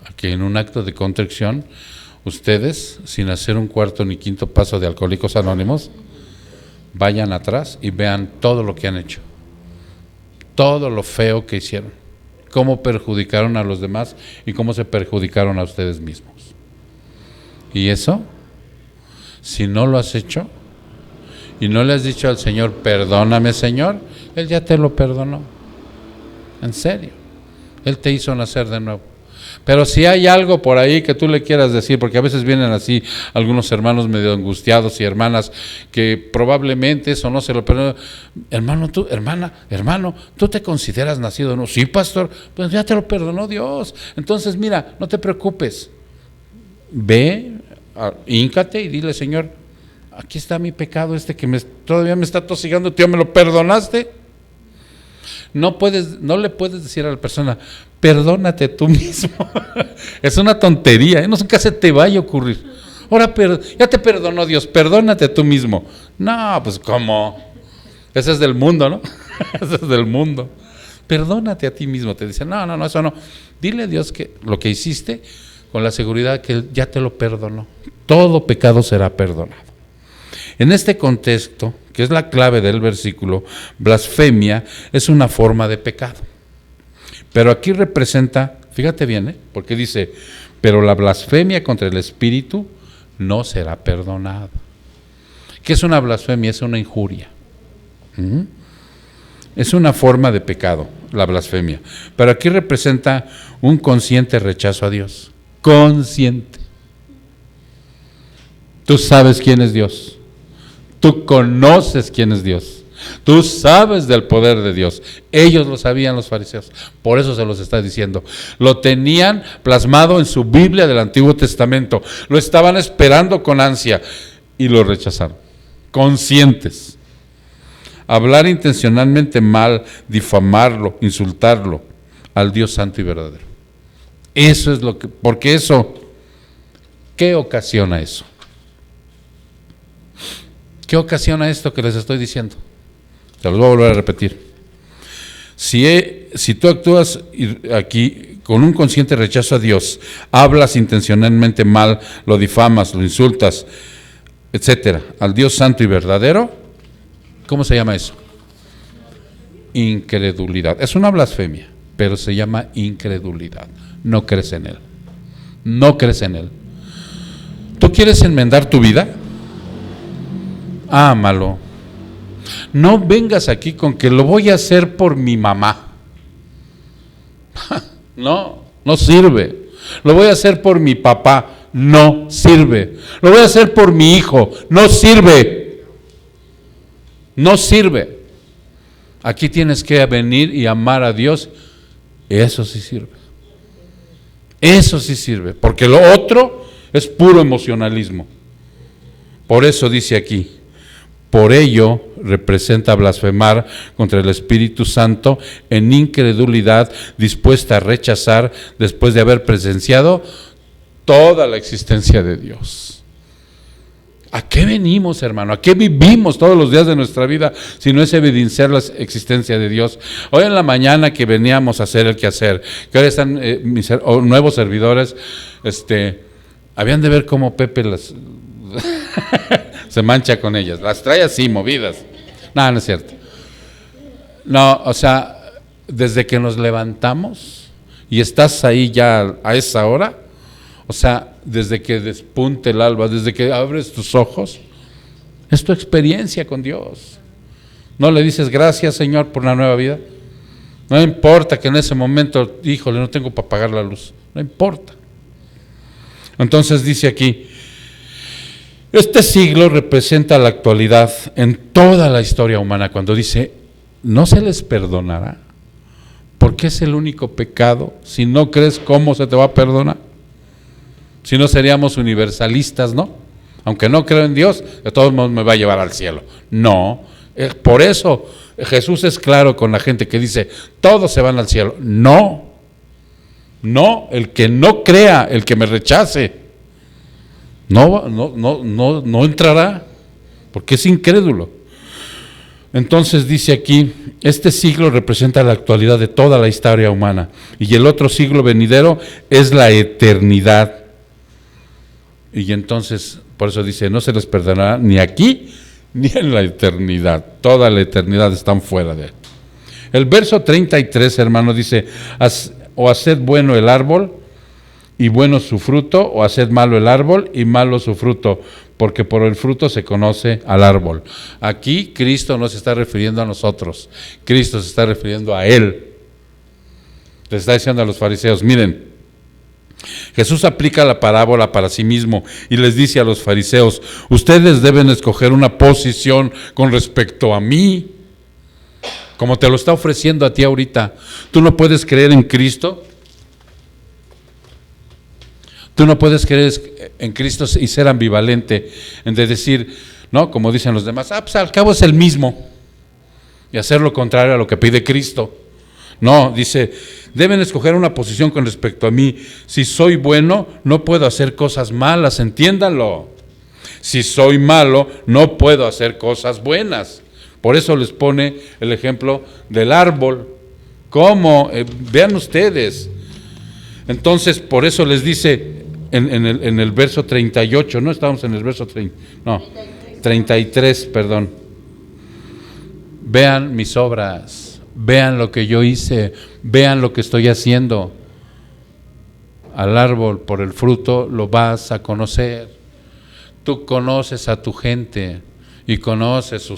a que en un acto de contrición, ustedes, sin hacer un cuarto ni quinto paso de Alcohólicos Anónimos, vayan atrás y vean todo lo que han hecho, todo lo feo que hicieron, cómo perjudicaron a los demás y cómo se perjudicaron a ustedes mismos. Y eso, si no lo has hecho y no le has dicho al Señor, perdóname, Señor, Él ya te lo perdonó. En serio, Él te hizo nacer de nuevo. Pero si hay algo por ahí que tú le quieras decir, porque a veces vienen así algunos hermanos medio angustiados y hermanas que probablemente eso no se lo perdonan. Hermano, tú, hermano, ¿tú te consideras nacido de nuevo? Sí, pastor, pues ya te lo perdonó Dios. Entonces, mira, no te preocupes. Ve, híncate y dile, Señor, aquí está mi pecado que todavía me está tosigando, tío, ¿me lo perdonaste? No le puedes decir a la persona, perdónate tú mismo. Es una tontería, nunca se te vaya a ocurrir. Ahora, ya te perdonó Dios, perdónate tú mismo. No, pues ¿cómo? Ese es del mundo, ¿no? Ese es del mundo. Perdónate a ti mismo. Te dice, no, eso no. Dile a Dios que lo que hiciste con la seguridad que Él ya te lo perdonó. Todo pecado será perdonado. En este contexto, que es la clave del versículo, blasfemia es una forma de pecado. Pero aquí representa, fíjate bien, porque dice, pero la blasfemia contra el Espíritu no será perdonada. ¿Qué es una blasfemia? Es una injuria. Es una forma de pecado, la blasfemia. Pero aquí representa un consciente rechazo a Dios. Consciente. Tú sabes quién es Dios. Tú conoces quién es Dios. Tú sabes del poder de Dios. Ellos lo sabían, los fariseos. Por eso se los está diciendo. Lo tenían plasmado en su Biblia del Antiguo Testamento. Lo estaban esperando con ansia y lo rechazaron. Conscientes. Hablar intencionalmente mal, difamarlo, insultarlo al Dios santo y verdadero. Eso es lo que, porque eso, ¿qué ocasiona eso? ¿Qué ocasiona esto que les estoy diciendo? Te lo voy a volver a repetir. Si tú actúas aquí con un consciente rechazo a Dios, hablas intencionalmente mal, lo difamas, lo insultas, etcétera, al Dios santo y verdadero, ¿cómo se llama eso? Incredulidad. Es una blasfemia. pero se llama incredulidad. No crees en Él. No crees en Él. ¿Tú quieres enmendar tu vida? Ámalo. No vengas aquí con que lo voy a hacer por mi mamá. No sirve. Lo voy a hacer por mi papá. No sirve. Lo voy a hacer por mi hijo. No sirve. No sirve. Aquí tienes que venir y amar a Dios. Eso sí sirve. Eso sí sirve. Porque lo otro es puro emocionalismo. Por eso dice aquí, por ello representa blasfemar contra el Espíritu Santo en incredulidad dispuesta a rechazar después de haber presenciado toda la existencia de Dios. ¿A qué venimos, hermano? ¿A qué vivimos todos los días de nuestra vida si no es evidenciar la existencia de Dios? Hoy en la mañana que veníamos a hacer el quehacer, que ahora están mis nuevos servidores, habían de ver cómo Pepe las se mancha con ellas, las trae así movidas. No, no es cierto. No, o sea, desde que nos levantamos y estás ahí ya a esa hora, o sea, desde que despunte el alba, desde que abres tus ojos, es tu experiencia con Dios. No le dices gracias, Señor, por una nueva vida. No importa que en ese momento, híjole, no tengo para pagar la luz. No importa. Entonces dice aquí, este siglo representa la actualidad en toda la historia humana. Cuando dice, no se les perdonará, porque es el único pecado. Si no crees, ¿cómo se te va a perdonar? Si no seríamos universalistas, ¿no? Aunque no creo en Dios, de todos modos me va a llevar al cielo. No, por eso Jesús es claro con la gente que dice, todos se van al cielo. No, el que no crea, el que me rechace, no entrará, porque es incrédulo. Entonces dice aquí, este siglo representa la actualidad de toda la historia humana, y el otro siglo venidero es la eternidad. Y entonces, por eso dice, no se les perdonará ni aquí, ni en la eternidad. Toda la eternidad están fuera de él. El verso 33, hermano, dice, o haced bueno el árbol, y bueno su fruto, o haced malo el árbol, y malo su fruto, porque por el fruto se conoce al árbol. Aquí Cristo no se está refiriendo a nosotros, Cristo se está refiriendo a Él. Les está diciendo a los fariseos, miren, Jesús aplica la parábola para sí mismo y les dice a los fariseos, ustedes deben escoger una posición con respecto a mí, como te lo está ofreciendo a ti ahorita. Tú no puedes creer en Cristo. Tú no puedes creer en Cristo y ser ambivalente, en decir, no, como dicen los demás, pues al cabo es el mismo, y hacer lo contrario a lo que pide Cristo. No, dice, deben escoger una posición con respecto a mí. Si soy bueno, no puedo hacer cosas malas, entiéndanlo. Si soy malo, no puedo hacer cosas buenas. Por eso les pone el ejemplo del árbol. ¿Cómo? Vean ustedes. Entonces, por eso les dice en el verso 38, no estamos en el verso 33, perdón. Vean mis obras, vean lo que yo hice, vean lo que estoy haciendo. Al árbol por el fruto lo vas a conocer. Tú conoces a tu gente y conoces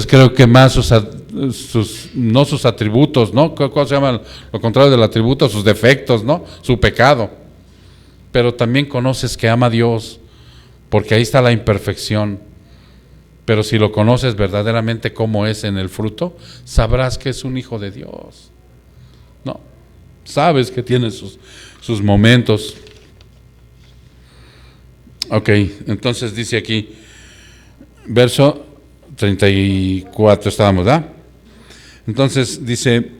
creo que más sus atributos, ¿no? ¿Cómo se llama lo contrario del atributo? Sus defectos, ¿no? Su pecado. Pero también conoces que ama a Dios, porque ahí está la imperfección. Pero si lo conoces verdaderamente como es en el fruto, sabrás que es un hijo de Dios. No, sabes que tiene sus momentos. Ok, entonces dice aquí, verso 34 estábamos, ¿verdad? Entonces dice,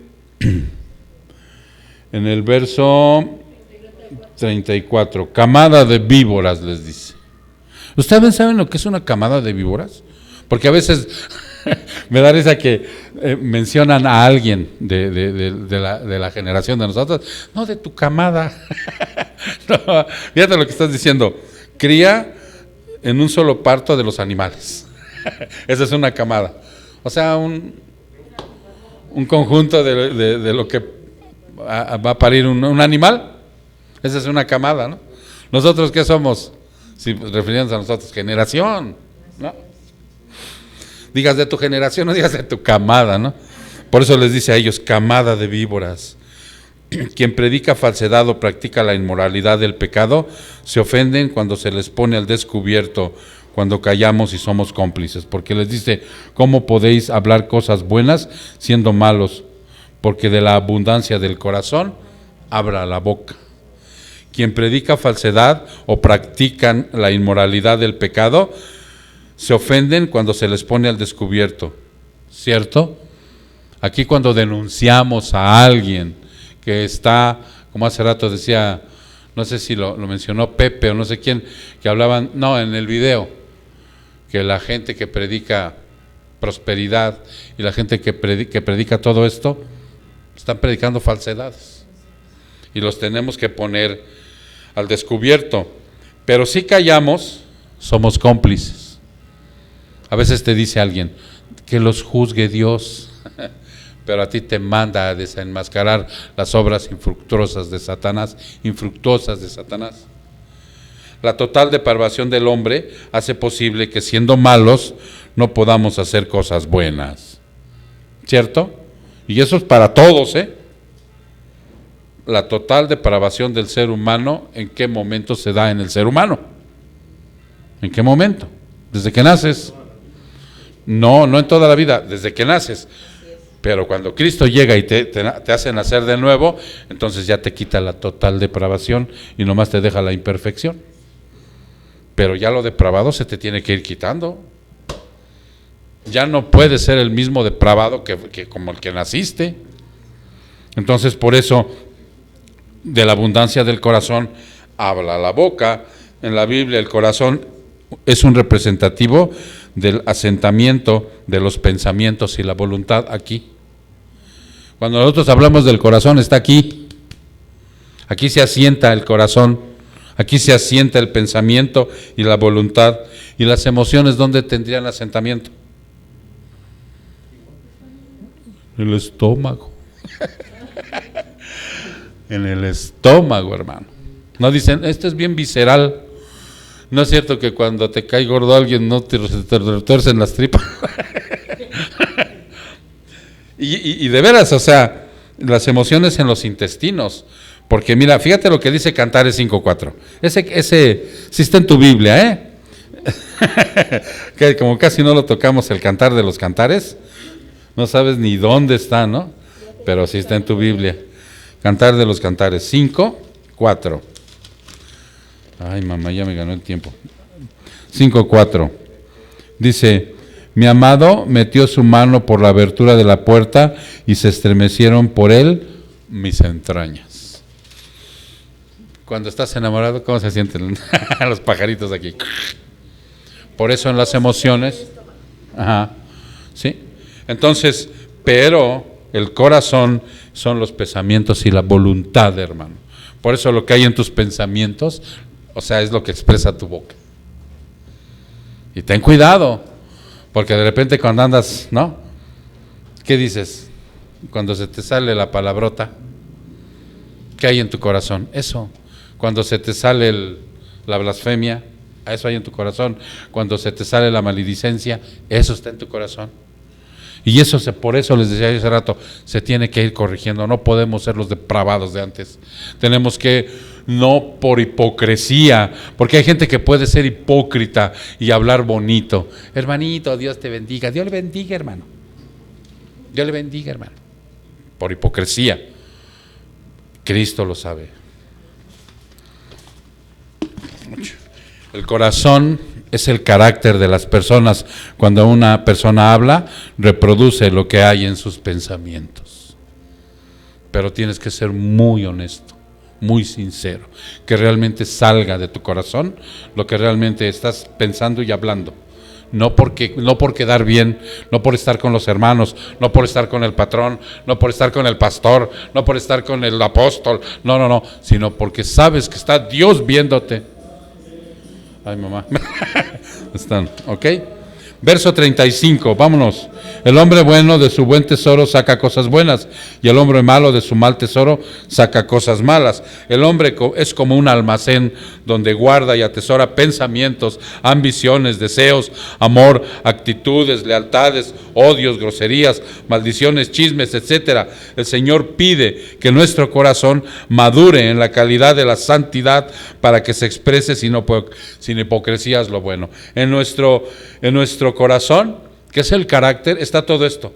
en el verso 34, camada de víboras, les dice. ¿Ustedes saben lo que es una camada de víboras? Porque a veces me da risa que mencionan a alguien de la generación de nosotros, no, de tu camada. No, fíjate lo que estás diciendo, cría en un solo parto de los animales. Esa es una camada. O sea, un conjunto de lo que va a parir un animal. Esa es una camada, ¿no? ¿Nosotros qué somos? Si refiriéndonos a nosotros, generación, ¿no? Digas de tu generación, no digas de tu camada, ¿no? Por eso les dice a ellos, camada de víboras. Quien predica falsedad o practica la inmoralidad del pecado, se ofenden cuando se les pone al descubierto, cuando callamos y somos cómplices. Porque les dice, ¿cómo podéis hablar cosas buenas siendo malos? Porque de la abundancia del corazón habla la boca. Quien predica falsedad o practican la inmoralidad del pecado, se ofenden cuando se les pone al descubierto, ¿cierto? Aquí cuando denunciamos a alguien que está, como hace rato decía, no sé si lo mencionó Pepe o no sé quién, que hablaban, no, en el video, que la gente que predica prosperidad y la gente que predica todo esto, están predicando falsedades. Y los tenemos que poner al descubierto. Pero si callamos, somos cómplices. A veces te dice alguien, que los juzgue Dios, pero a ti te manda a desenmascarar las obras infructuosas de Satanás. La total depravación del hombre hace posible que siendo malos no podamos hacer cosas buenas. ¿Cierto? Y eso es para todos, ¿eh? La total depravación del ser humano, ¿en qué momento se da en el ser humano? ¿En qué momento? ¿Desde que naces? No en toda la vida, desde que naces. Pero cuando Cristo llega y te hace nacer de nuevo, entonces ya te quita la total depravación y nomás te deja la imperfección. Pero ya lo depravado se te tiene que ir quitando. Ya no puedes ser el mismo depravado que como el que naciste. Entonces por eso, de la abundancia del corazón habla la boca. En la Biblia el corazón es un representativo del asentamiento de los pensamientos y la voluntad aquí. Cuando nosotros hablamos del corazón, está aquí. Aquí se asienta el corazón, aquí se asienta el pensamiento y la voluntad. ¿Y las emociones dónde tendrían asentamiento? En el estómago. En el estómago, hermano. No dicen, esto es bien visceral. ¿No es cierto que cuando te cae gordo alguien no te retuercen las tripas? y de veras, o sea, las emociones en los intestinos. Porque mira, fíjate lo que dice Cantares 5:4. Ese sí está en tu Biblia, ¿eh? Que como casi no lo tocamos, el Cantar de los Cantares, no sabes ni dónde está, ¿no? Pero sí está en tu Biblia. Cantar de los Cantares 5:4. Ay, mamá, ya me ganó el tiempo. 5:4. Dice, mi amado metió su mano por la abertura de la puerta y se estremecieron por él mis entrañas. Cuando estás enamorado, ¿cómo se sienten los pajaritos aquí? Por eso en las emociones, ¿sí? Entonces, pero el corazón son los pensamientos y la voluntad, hermano. Por eso lo que hay en tus pensamientos, o sea, es lo que expresa tu boca. Y ten cuidado, porque de repente cuando andas, ¿no? ¿Qué dices? Cuando se te sale la palabrota, ¿qué hay en tu corazón? Eso. Cuando se te sale la blasfemia, eso hay en tu corazón. Cuando se te sale la maledicencia, eso está en tu corazón. Y eso por eso les decía yo hace rato, se tiene que ir corrigiendo. No podemos ser los depravados de antes. Tenemos que, no por hipocresía, porque hay gente que puede ser hipócrita y hablar bonito. Hermanito, Dios te bendiga. Dios le bendiga, hermano. Dios le bendiga, hermano. Por hipocresía. Cristo lo sabe. El corazón es el carácter de las personas. Cuando una persona habla, reproduce lo que hay en sus pensamientos. Pero tienes que ser muy honesto, muy sincero, que realmente salga de tu corazón lo que realmente estás pensando y hablando. No por quedar bien, no por estar con los hermanos, no por estar con el patrón, no por estar con el pastor, no por estar con el apóstol, no, sino porque sabes que está Dios viéndote. Ay, mamá. Están, ¿ok? Verso 35, vámonos. El hombre bueno de su buen tesoro saca cosas buenas, y el hombre malo de su mal tesoro saca cosas malas. El hombre es como un almacén donde guarda y atesora pensamientos, ambiciones, deseos, amor, actitudes, lealtades, odios, groserías, maldiciones, chismes, etcétera. El Señor pide que nuestro corazón madure en la calidad de la santidad para que se exprese sin hipocresías lo bueno. En nuestro corazón, que es el carácter, está todo esto.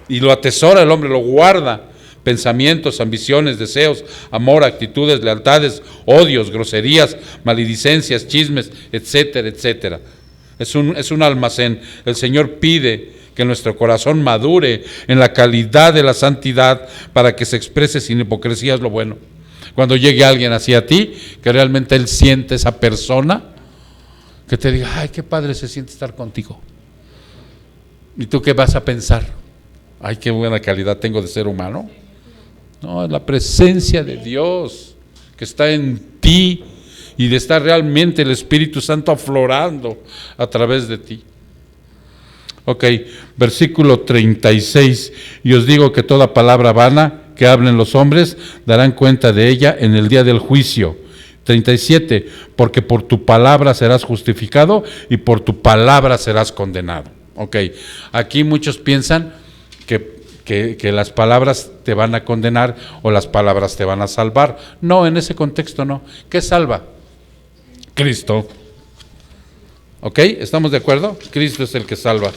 Y lo atesora el hombre, lo guarda. Pensamientos, ambiciones, deseos, amor, actitudes, lealtades, odios, groserías, maledicencias, chismes, etcétera, etcétera. Es un almacén. El Señor pide que nuestro corazón madure en la calidad de la santidad para que se exprese sin hipocresías lo bueno. Cuando llegue alguien hacia ti, que realmente él siente esa persona, que te diga, ay, qué padre se siente estar contigo. ¿Y tú qué vas a pensar? Ay, qué buena calidad tengo de ser humano. No, es la presencia de Dios que está en ti y de estar realmente el Espíritu Santo aflorando a través de ti. Ok, versículo 36. Y os digo que toda palabra vana que hablen los hombres darán cuenta de ella en el día del juicio. 37. Porque por tu palabra serás justificado y por tu palabra serás condenado. Ok, aquí muchos piensan que las palabras te van a condenar o las palabras te van a salvar. No, en ese contexto no. ¿Qué salva? Cristo. ¿Ok? ¿Estamos de acuerdo? Cristo es el que salva.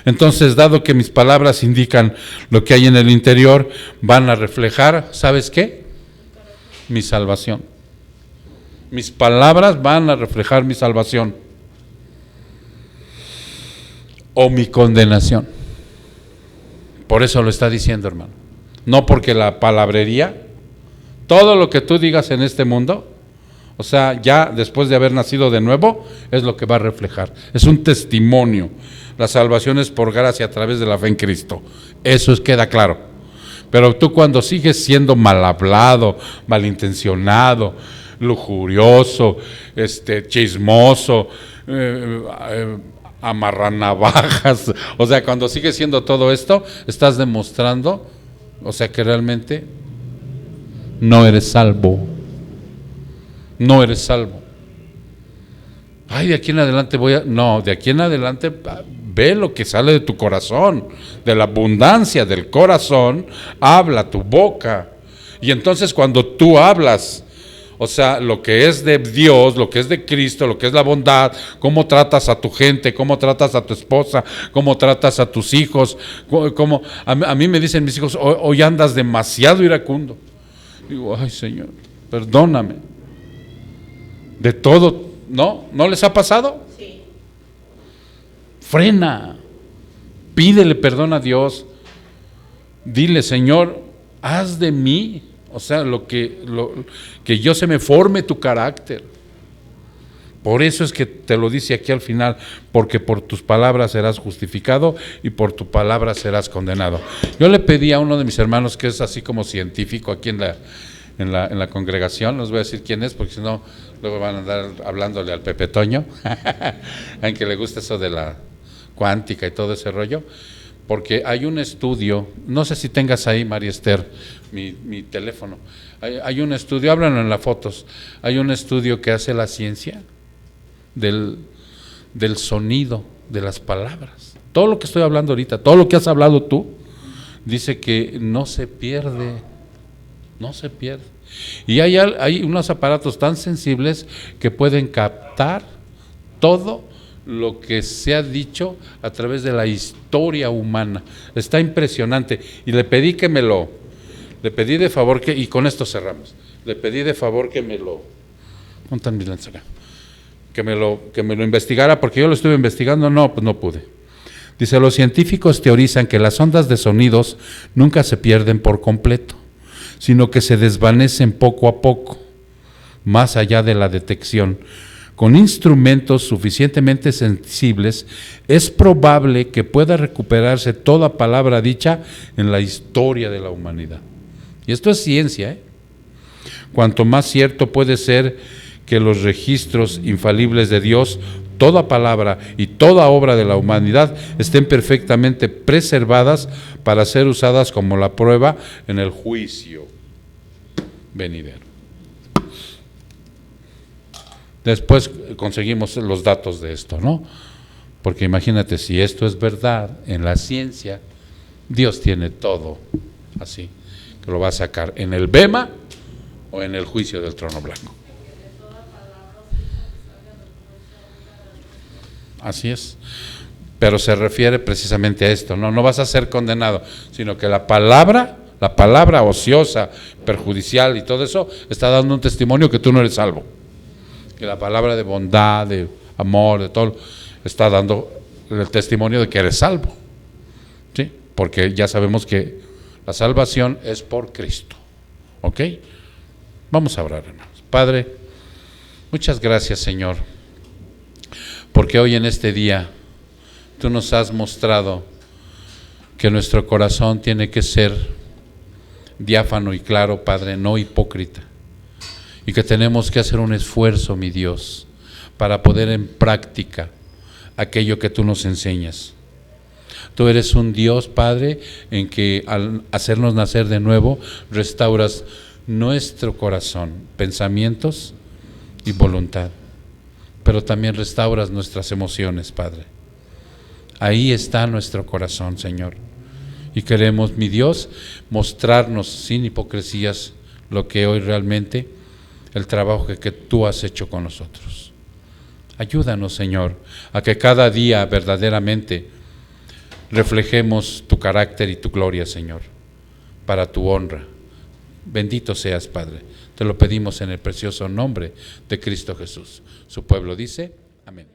Entonces, dado que mis palabras indican lo que hay en el interior, van a reflejar, ¿sabes qué? Mi salvación. Mis palabras van a reflejar mi salvación. O mi condenación. Por eso lo está diciendo, hermano. No porque la palabrería, todo lo que tú digas en este mundo, o sea, ya después de haber nacido de nuevo, es lo que va a reflejar. Es un testimonio. La salvación es por gracia a través de la fe en Cristo. Eso queda claro. Pero tú cuando sigues siendo mal hablado, malintencionado, lujurioso, chismoso, amarranavajas, o sea, cuando sigues siendo todo esto, estás demostrando, o sea, que realmente no eres salvo. No eres salvo. Ay, de aquí en adelante no, de aquí en adelante ve lo que sale de tu corazón, de la abundancia del corazón, habla tu boca. Y entonces cuando tú hablas, o sea, lo que es de Dios, lo que es de Cristo, lo que es la bondad, cómo tratas a tu gente, cómo tratas a tu esposa, cómo tratas a tus hijos, a mí me dicen mis hijos, hoy andas demasiado iracundo. Digo, ay Señor, perdóname. De todo, ¿no? ¿No les ha pasado? Sí. Frena, pídele perdón a Dios, dile, Señor, haz de mí, o sea, que yo se me forme tu carácter. Por eso es que te lo dice aquí al final, porque por tus palabras serás justificado y por tu palabra serás condenado. Yo le pedí a uno de mis hermanos que es así como científico aquí en la congregación, no os voy a decir quién es, porque si no, luego van a andar hablándole al Pepe Toño, aunque le gusta eso de la cuántica y todo ese rollo, porque hay un estudio, no sé si tengas ahí, María Esther, mi teléfono, hay un estudio, háblanos en las fotos, hay un estudio que hace la ciencia del sonido de las palabras. Todo lo que estoy hablando ahorita, todo lo que has hablado tú, dice que no se pierde. No se pierde. Y hay unos aparatos tan sensibles que pueden captar todo lo que se ha dicho a través de la historia humana. Está impresionante. Y le pedí de favor y con esto cerramos. Le pedí de favor que me lo investigara, porque yo lo estuve investigando, pues no pude. Dice, los científicos teorizan que las ondas de sonidos nunca se pierden por completo, sino que se desvanecen poco a poco, más allá de la detección. Con instrumentos suficientemente sensibles, es probable que pueda recuperarse toda palabra dicha en la historia de la humanidad. Y esto es ciencia, ¿eh? Cuanto más cierto puede ser que los registros infalibles de Dios toda palabra y toda obra de la humanidad estén perfectamente preservadas para ser usadas como la prueba en el juicio venidero. Después conseguimos los datos de esto, ¿no? Porque imagínate, si esto es verdad en la ciencia, Dios tiene todo así, que lo va a sacar en el bema o en el juicio del trono blanco. Así es. Pero se refiere precisamente a esto, no vas a ser condenado, sino que la palabra ociosa, perjudicial y todo eso, está dando un testimonio que tú no eres salvo. Que la palabra de bondad, de amor, de todo, está dando el testimonio de que eres salvo. ¿Sí? Porque ya sabemos que la salvación es por Cristo. ¿Ok? Vamos a orar, hermanos. Padre, muchas gracias, Señor, porque hoy en este día tú nos has mostrado que nuestro corazón tiene que ser diáfano y claro, Padre, no hipócrita, y que tenemos que hacer un esfuerzo, mi Dios, para poner en práctica aquello que tú nos enseñas. Tú eres un Dios, Padre, en que al hacernos nacer de nuevo, restauras nuestro corazón, pensamientos y voluntad, pero también restauras nuestras emociones, Padre. Ahí está nuestro corazón, Señor, y queremos, mi Dios, mostrarnos sin hipocresías lo que hoy realmente, el trabajo que tú has hecho con nosotros. Ayúdanos, Señor, a que cada día verdaderamente reflejemos tu carácter y tu gloria, Señor, para tu honra. Bendito seas, Padre. Te lo pedimos en el precioso nombre de Cristo Jesús. Su pueblo dice, amén.